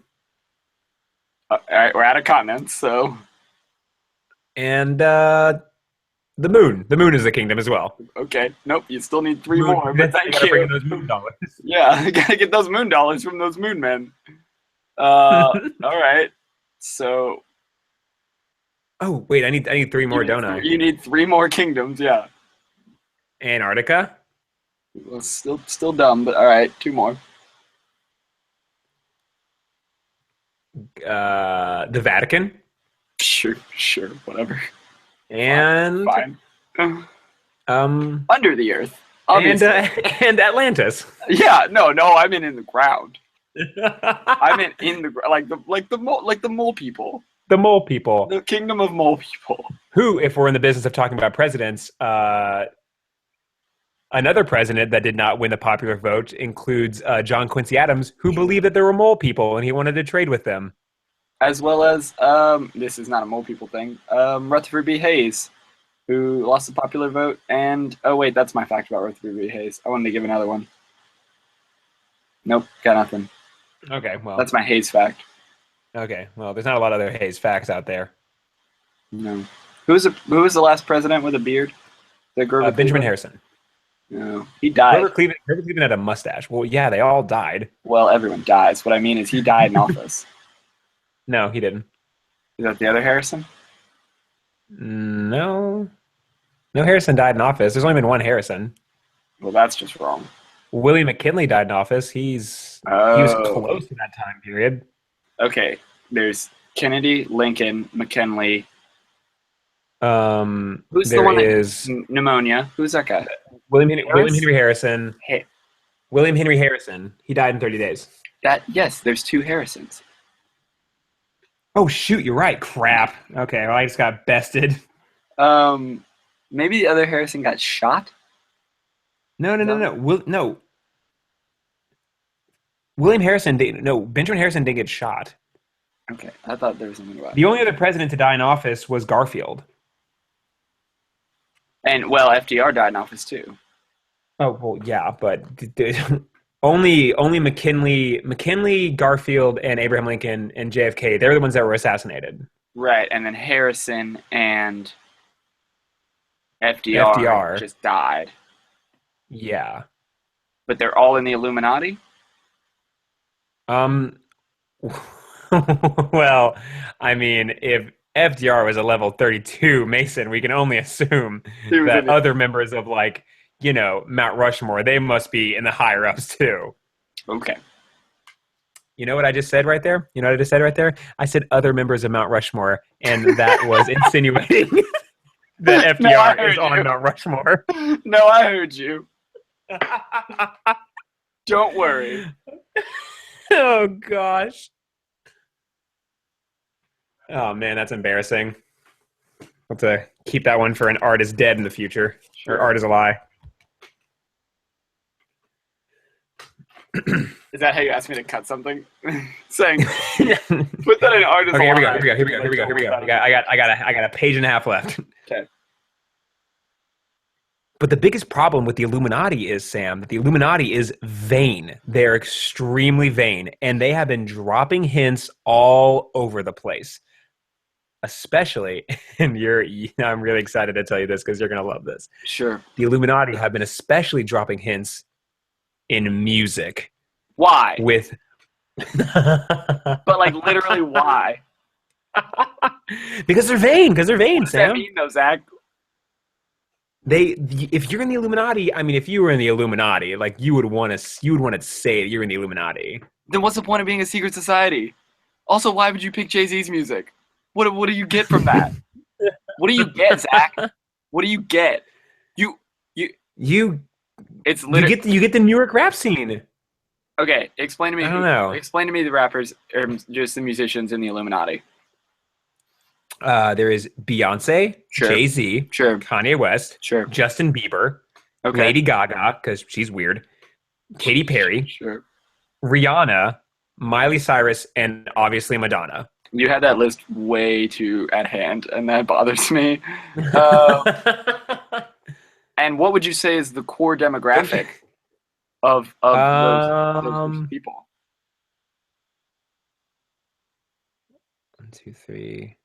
All right, we're out of continents, so. And the moon. The moon is a kingdom as well. Okay. Nope, you still need 3 more, but thank you. Bring in those moon dollars. Yeah, I gotta get those moon dollars from those moon men. All right. So. Oh wait, I need 3 more, don't I? You need 3 more kingdoms, yeah. Antarctica. Well, still dumb, but all right, 2 more. The Vatican. Sure, whatever. And fine. Under the earth, obviously. and Atlantis. Yeah, no, I mean in the ground. I meant in the like the mole people. The mole people. The kingdom of mole people. Who, if we're in the business of talking about presidents, Another president that did not win the popular vote includes John Quincy Adams, who believed that there were mole people and he wanted to trade with them. As well as, this is not a mole people thing, Rutherford B. Hayes, who lost the popular vote. And, oh wait, that's my fact about Rutherford B. Hayes. I wanted to give another one. Nope, got nothing. Okay, well. That's my Hayes fact. Okay, well, there's not a lot of other Hayes facts out there. No. Who was the last president with a beard? Benjamin Cleveland? Harrison. No, he died. Grover Cleveland had a mustache. Well, yeah, they all died. Well, everyone dies. What I mean is he died in office. No, he didn't. Is that the other Harrison? No. No Harrison died in office. There's only been one Harrison. Well, that's just wrong. William McKinley died in office. He was close to that time period. Okay, there's Kennedy, Lincoln, McKinley. Who's the one that is pneumonia? Who's that guy? William Henry Harrison. Hey. William Henry Harrison. He died in 30 days. Yes, there's two Harrisons. Oh shoot, you're right. Crap. Okay, well I just got bested. Maybe the other Harrison got shot? No. No. William Harrison didn't. No, Benjamin Harrison didn't get shot. Okay, I thought there was something about it. The only other president to die in office was Garfield. And, well, FDR died in office, too. Oh, well, yeah, but only McKinley, Garfield, and Abraham Lincoln and JFK, they're the ones that were assassinated. Right, and then Harrison and FDR just died. Yeah. But they're all in the Illuminati? Well, I mean, if FDR was a level 32 Mason, we can only assume that other members of, like, you know, Mount Rushmore, they must be in the higher ups too. Okay. You know what I just said right there? I said other members of Mount Rushmore, and that was insinuating that FDR is on Mount Rushmore. No, I heard you. Don't worry. Oh, gosh. Oh, man, that's embarrassing. I'll have to keep that one for an Art is Dead in the future. Sure. Or Art is a Lie. Is that how you asked me to cut something? Saying, put that in Art is a Lie. Okay, here we go. I got a page and a half left. Okay. But the biggest problem with the Illuminati is, Sam, that the Illuminati is vain. They're extremely vain, and they have been dropping hints all over the place. Especially, and I'm really excited to tell you this because you're going to love this. Sure. The Illuminati have been especially dropping hints in music. Why? But like literally why? Because they're vain. What does that mean, though, Zach? If you're in the Illuminati, I mean, if you were in the Illuminati, like you would want to say that you're in the Illuminati. Then what's the point of being a secret society? Also, why would you pick Jay-Z's music? What do you get from that? What do you get, Zach? What do you get? It's literally you get the New York rap scene. Okay, explain to me. I don't know. Explain to me the rappers or just the musicians in the Illuminati. There is Beyonce, sure. Jay-Z, sure. Kanye West, sure. Justin Bieber, okay. Lady Gaga, because she's weird, Katy Perry, sure. Rihanna, Miley Cyrus, and obviously Madonna. You had that list way too at hand, and that bothers me. And what would you say is the core demographic of those people? 1, 2, 3.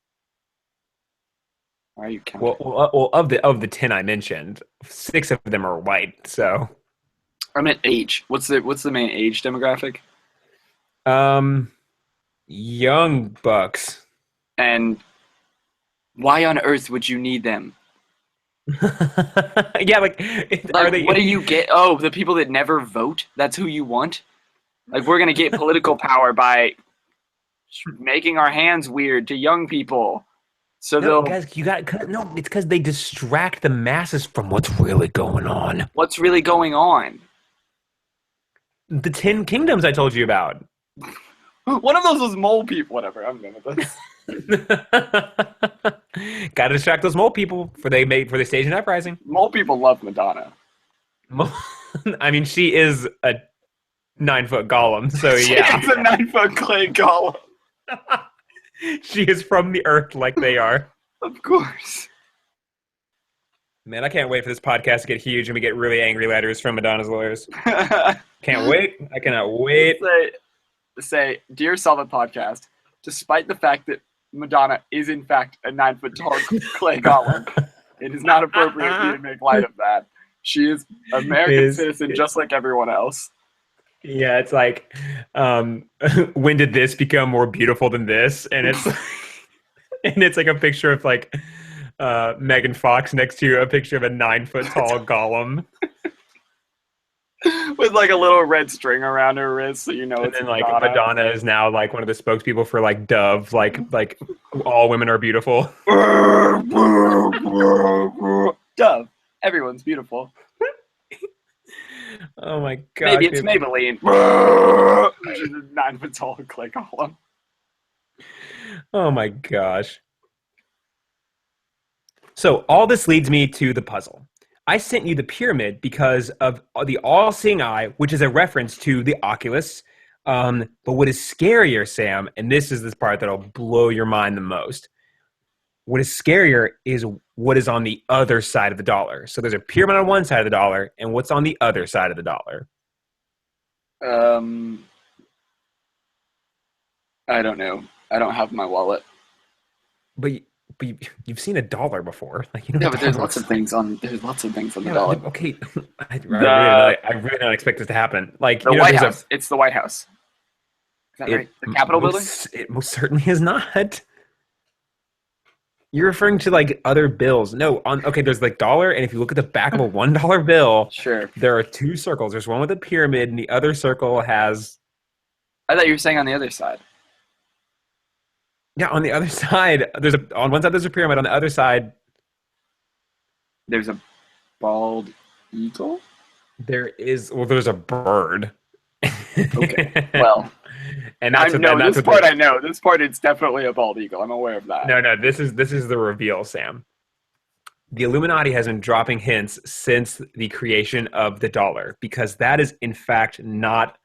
Why are you counting? Well, of the 10 I mentioned, 6 of them are white. So, I meant age. What's the main age demographic? Young bucks. And why on earth would you need them? Yeah, like are they? What do you get? Oh, the people that never vote. That's who you want. Like we're gonna get political power by making our hands weird to young people. So no, guys, it's because they distract the masses from what's really going on. What's really going on? The 10 kingdoms I told you about. One of those was mole people. Whatever, I'm done with this. Gotta distract those mole people for they stage an uprising. Mole people love Madonna. I mean, she is a 9-foot golem, so yeah. It's a 9-foot clay golem. She is from the earth like they are. Of course. Man, I can't wait for this podcast to get huge and we get really angry letters from Madonna's lawyers. Can't wait. I cannot wait. Say, dear Solid Podcast, despite the fact that Madonna is in fact a 9-foot tall clay golem, it is not appropriate for you to make light of that. She is an American citizen just like everyone else. Yeah, it's like, when did this become more beautiful than this? And it's and it's like a picture of like Megan Fox next to a picture of a 9-foot tall golem. With like a little red string around her wrist, so you know it's and then like Madonna is now like one of the spokespeople for like Dove, like all women are beautiful. Dove, everyone's beautiful. Oh my god! Maybe it's Maybelline. Which is a 9-foot tall clay golem. Oh my gosh! So all this leads me to the puzzle. I sent you the pyramid because of the all-seeing eye, which is a reference to the Oculus. But what is scarier, Sam, and this is this part that'll blow your mind the most. What is scarier is what is on the other side of the dollar. So there's a pyramid on one side of the dollar, and what's on the other side of the dollar? I don't know. I don't have my wallet. But you've seen a dollar before, like you know. Yeah, but there's lots of things on. There's lots of things on the dollar. Okay, I really don't expect this to happen. Like the White House. It's the White House. Is that right? The Capitol building. It most certainly is not. You're referring to like other bills. No, there's like dollar, and if you look at the back of a $1 bill, sure, there are two circles. There's one with a pyramid, and the other circle has. I thought you were saying on the other side. Yeah, on the other side, on one side there's a pyramid. On the other side, there's a bald eagle. There's a bird. Okay, well. And that's I know this part. It's definitely a bald eagle. I'm aware of that. No. This is the reveal, Sam. The Illuminati has been dropping hints since the creation of the dollar because that is in fact not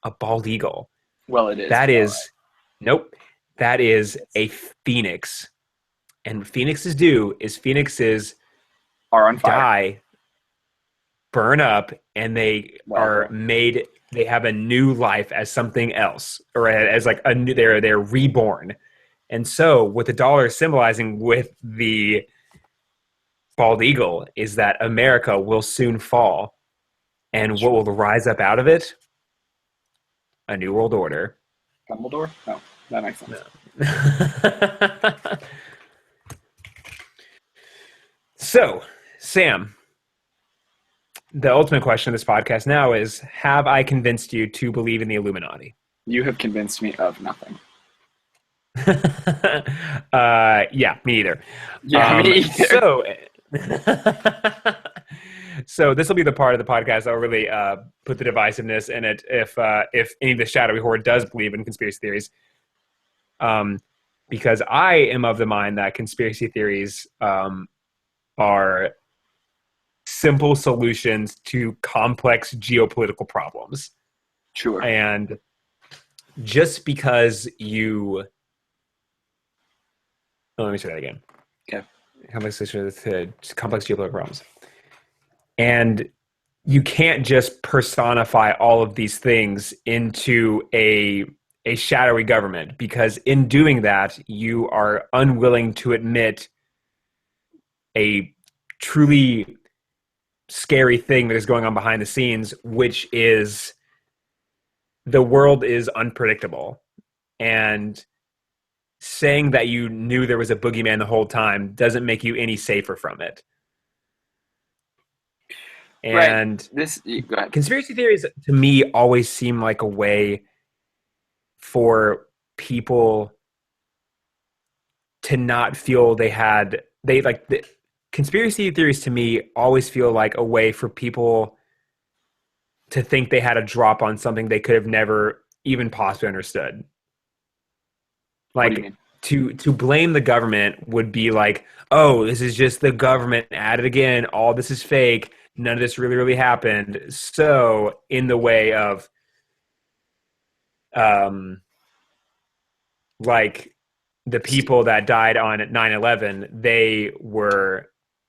a bald eagle. Well, it is. Nope. That is a phoenix, and phoenixes are on fire, die, burn up, and they are made. They have a new life as something else, or as like a new. They're reborn, and so what the dollar is symbolizing with the bald eagle is that America will soon fall, and what will rise up out of it? A new world order. Dumbledore? No, that makes sense. No. So, Sam. The ultimate question of this podcast now is, have I convinced you to believe in the Illuminati? You have convinced me of nothing. Yeah, me either. Yeah, me either. So this will be the part of the podcast that will really put the divisiveness in it if any of the shadowy horde does believe in conspiracy theories. Because I am of the mind that conspiracy theories are simple solutions to complex geopolitical problems. Sure. And just because let me say that again. Okay. Complex solutions to complex geopolitical problems. And you can't just personify all of these things into a shadowy government, because in doing that, you are unwilling to admit a truly scary thing that is going on behind the scenes, which is the world is unpredictable. And saying that you knew there was a boogeyman the whole time doesn't make you any safer from it. And go ahead. Conspiracy theories to me always seem like a way for people to not feel conspiracy theories to me always feel like a way for people to think they had a drop on something they could have never even possibly understood. Like to blame the government would be like, oh, this is just the government at it again. All this is fake. none of this really happened. So in the way of like the people that died on 9/11,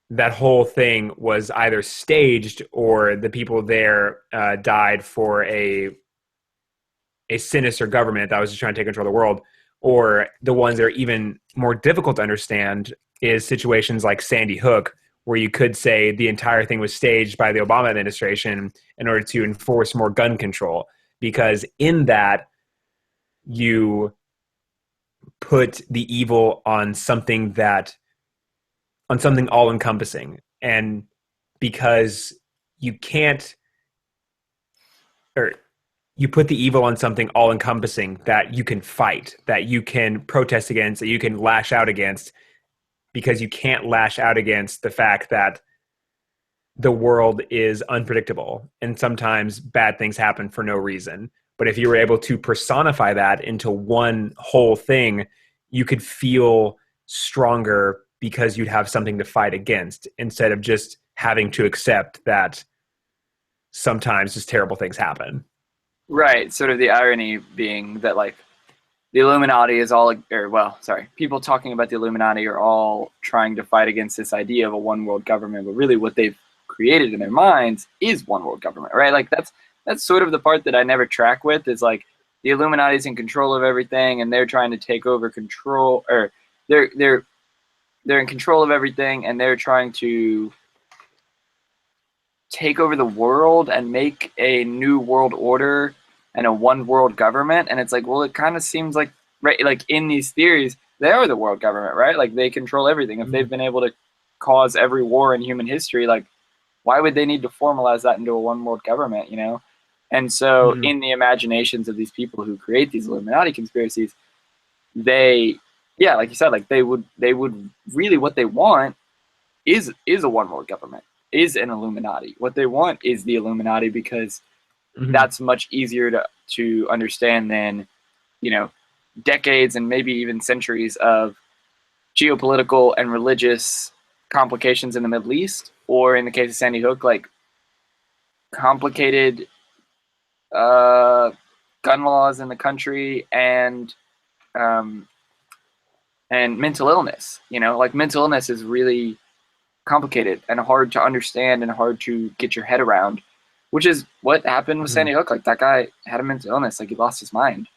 that whole thing was either staged or the people there died for a sinister government that was just trying to take control of the world. Or the ones that are even more difficult to understand is situations like Sandy Hook, where you could say the entire thing was staged by the Obama administration in order to enforce more gun control. Because in that, you put the evil on something all encompassing. And because you can't, or you put the evil on something all encompassing that you can fight, that you can protest against, that you can lash out against, because you can't lash out against the fact that the world is unpredictable and sometimes bad things happen for no reason. But if you were able to personify that into one whole thing, you could feel stronger because you'd have something to fight against instead of just having to accept that sometimes just terrible things happen. Right. Sort of the irony being that, like, the Illuminati is all, people talking about the Illuminati are all trying to fight against this idea of a one world government, but really what they've created in their minds is one world government, right? Like that's sort of the part that I never track with, is like the Illuminati's in control of everything and they're trying to take over control, or they're in control of everything and they're trying to take over the world and make a new world order and a one world government. And it's like, well, it kind of seems like, right, like in these theories, they are the world government, right? Like they control everything. If they've been able to cause every war in human history, like why would they need to formalize that into a one world government, you know? And so in the imaginations of these people who create these Illuminati conspiracies, like you said, like they would really, what they want is a one world government, is an Illuminati. What they want is the Illuminati, because that's much easier to understand than, you know, decades and maybe even centuries of geopolitical and religious complications in the Middle East, or in the case of Sandy Hook, like complicated gun laws in the country and mental illness. You know, like mental illness is really complicated and hard to understand and hard to get your head around, which is what happened with Sandy Hook. Like that guy had a mental illness, like he lost his mind.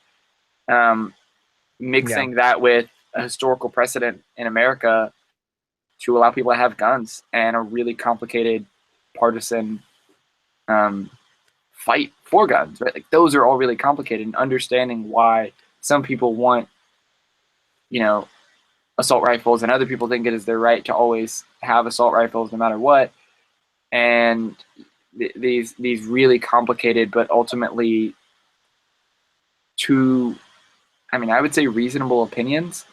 Mixing that with a historical precedent in America to allow people to have guns and a really complicated partisan fight for guns, right? Like those are all really complicated, and understanding why some people want, you know, assault rifles and other people think it is their right to always have assault rifles no matter what. And these really complicated, but ultimately I would say reasonable opinions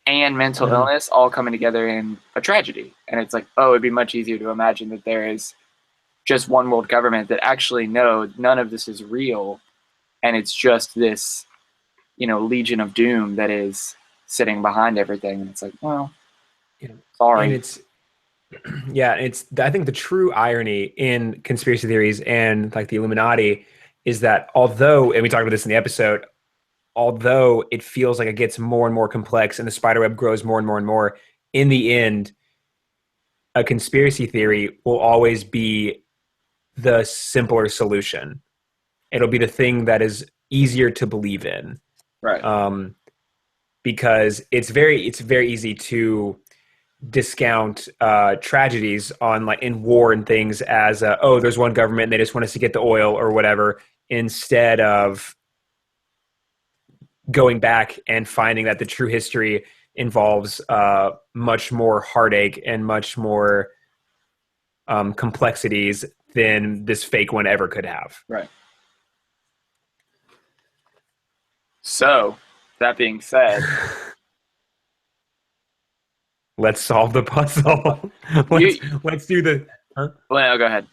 and mental illness all coming together in a tragedy. And it's like, oh, it'd be much easier to imagine that there is just one world government that actually, no, none of this is real. And it's just this, you know, legion of doom that is sitting behind everything. And it's like, well, sorry. And I think the true irony in conspiracy theories and like the Illuminati is that although, and we talked about this in the episode, although it feels like it gets more and more complex and the spiderweb grows more and more and more, in the end, a conspiracy theory will always be the simpler solution. It'll be the thing that is easier to believe in. Right. Because it's very easy to discount tragedies on like in war and things as there's one government and they just want us to get the oil or whatever, instead of going back and finding that the true history involves much more heartache and much more complexities than this fake one ever could have. Right. So, that being said, let's solve the puzzle. Let's do the... Huh? Well, go ahead.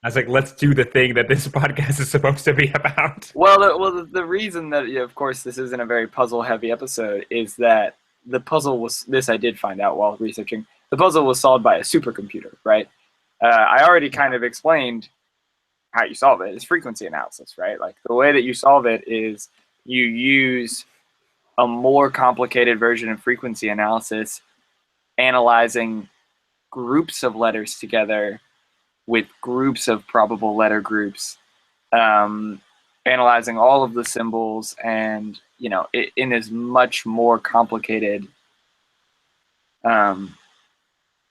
I was like, let's do the thing that this podcast is supposed to be about. Well, the reason that, of course, this isn't a very puzzle-heavy episode is that the puzzle was... This I did find out while researching. The puzzle was solved by a supercomputer, right? I already kind of explained how you solve it. It's frequency analysis, right? Like the way that you solve it is you use a more complicated version of frequency analysis, analyzing groups of letters together with groups of probable letter groups, analyzing all of the symbols, and in this much more complicated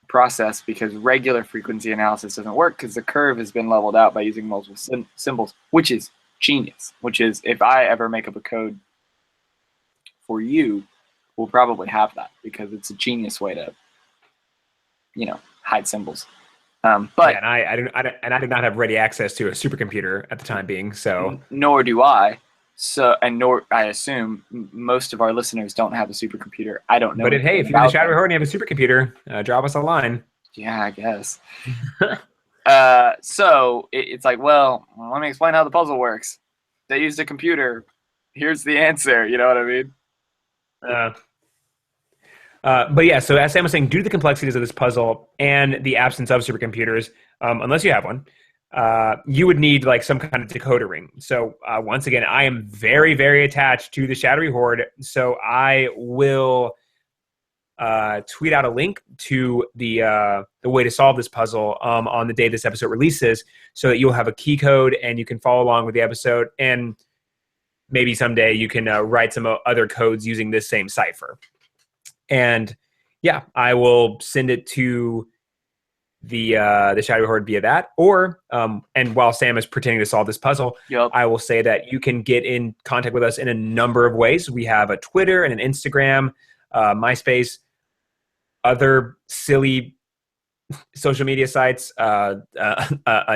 process, because regular frequency analysis doesn't work because the curve has been leveled out by using multiple symbols, which is genius. Which is, if I ever make up a code for you, we'll probably have that, because it's a genius way to hide symbols. But yeah, and I did not have ready access to a supercomputer at the time being, so nor do I. So, and nor I assume most of our listeners don't have a supercomputer. I don't know. But hey, if you're in the Shadowy Horde and you have a supercomputer, drop us a line. Yeah, I guess. So it's like, well, let me explain how the puzzle works. They used a computer. Here's the answer. You know what I mean? But yeah, so as Sam was saying, due to the complexities of this puzzle and the absence of supercomputers, unless you have one, you would need like some kind of decoder ring. So once again, I am very, very attached to the Shadowy Horde, so I will tweet out a link to the way to solve this puzzle on the day this episode releases, so that you'll have a key code and you can follow along with the episode, and maybe someday you can write some other codes using this same cipher. And yeah, I will send it to the Shadowy Horde via that. Or and while Sam is pretending to solve this puzzle, Yep. I will say that you can get in contact with us in a number of ways. We have a Twitter and an Instagram, MySpace, other silly social media sites, a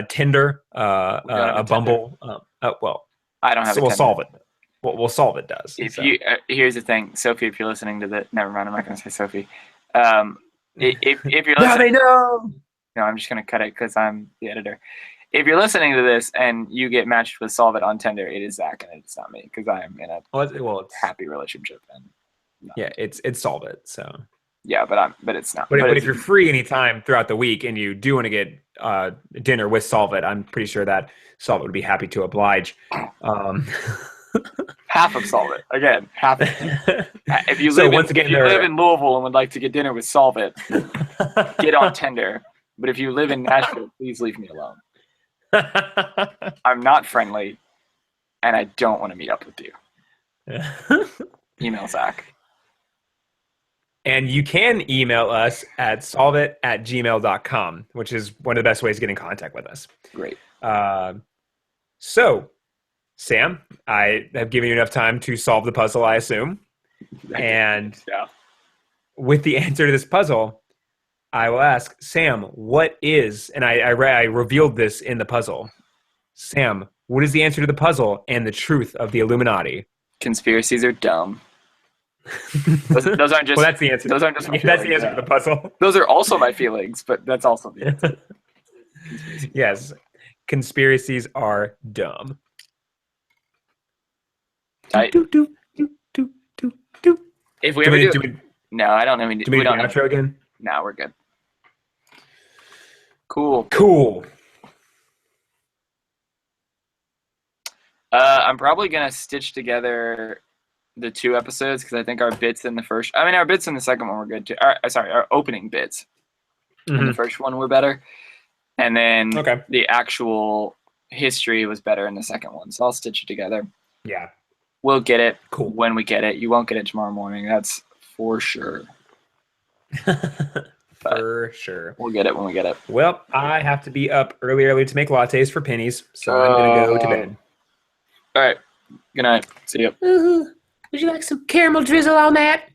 Tinder, a Bumble. Well, I don't have. So we'll solve it. We'll solve it. Does if so. you here's the thing, Sophie, if you're listening to the, never mind, I'm not going to say Sophie. If you're listening, now they know. No, I'm just going to cut it because I'm the editor. If you're listening to this and you get matched with Solve It on Tinder, it is Zach and it's not me, because I am in a it's happy relationship. And yeah, it's Solve It. So yeah, but it's not. But if you're free anytime throughout the week and you do want to get dinner with Solve It, I'm pretty sure that Solve It would be happy to oblige. Half of Solve It. Again, half of it. If you live in Louisville and would like to get dinner with Solve It, get on Tinder. But if you live in Nashville, please leave me alone. I'm not friendly, and I don't want to meet up with you. Email Zach. And you can email us at solveit@gmail.com, which is one of the best ways to get in contact with us. Great. So, Sam, I have given you enough time to solve the puzzle, I assume. And with the answer to this puzzle, I will ask, Sam, what is, and I revealed this in the puzzle. Sam, what is the answer to the puzzle and the truth of the Illuminati? Conspiracies are dumb. Those aren't just. Well, that's the answer. Those aren't just. That's the answer to the puzzle. Those are also my feelings, but that's also the answer. Yes, conspiracies are dumb. If we ever do, no, I don't know. Do we don't outro again? No, we're good. Cool. I'm probably gonna stitch together the two episodes, because I think our bits in the first, our bits in the second one were good too. Our opening bits in the first one were better, and then the actual history was better in the second one. So I'll stitch it together. Yeah, we'll get it when we get it. You won't get it tomorrow morning. That's for sure. For sure. We'll get it when we get it. Well, I have to be up early to make lattes for pennies, so I'm gonna go to bed. All right. Good night. See you. Would you like some caramel drizzle on that?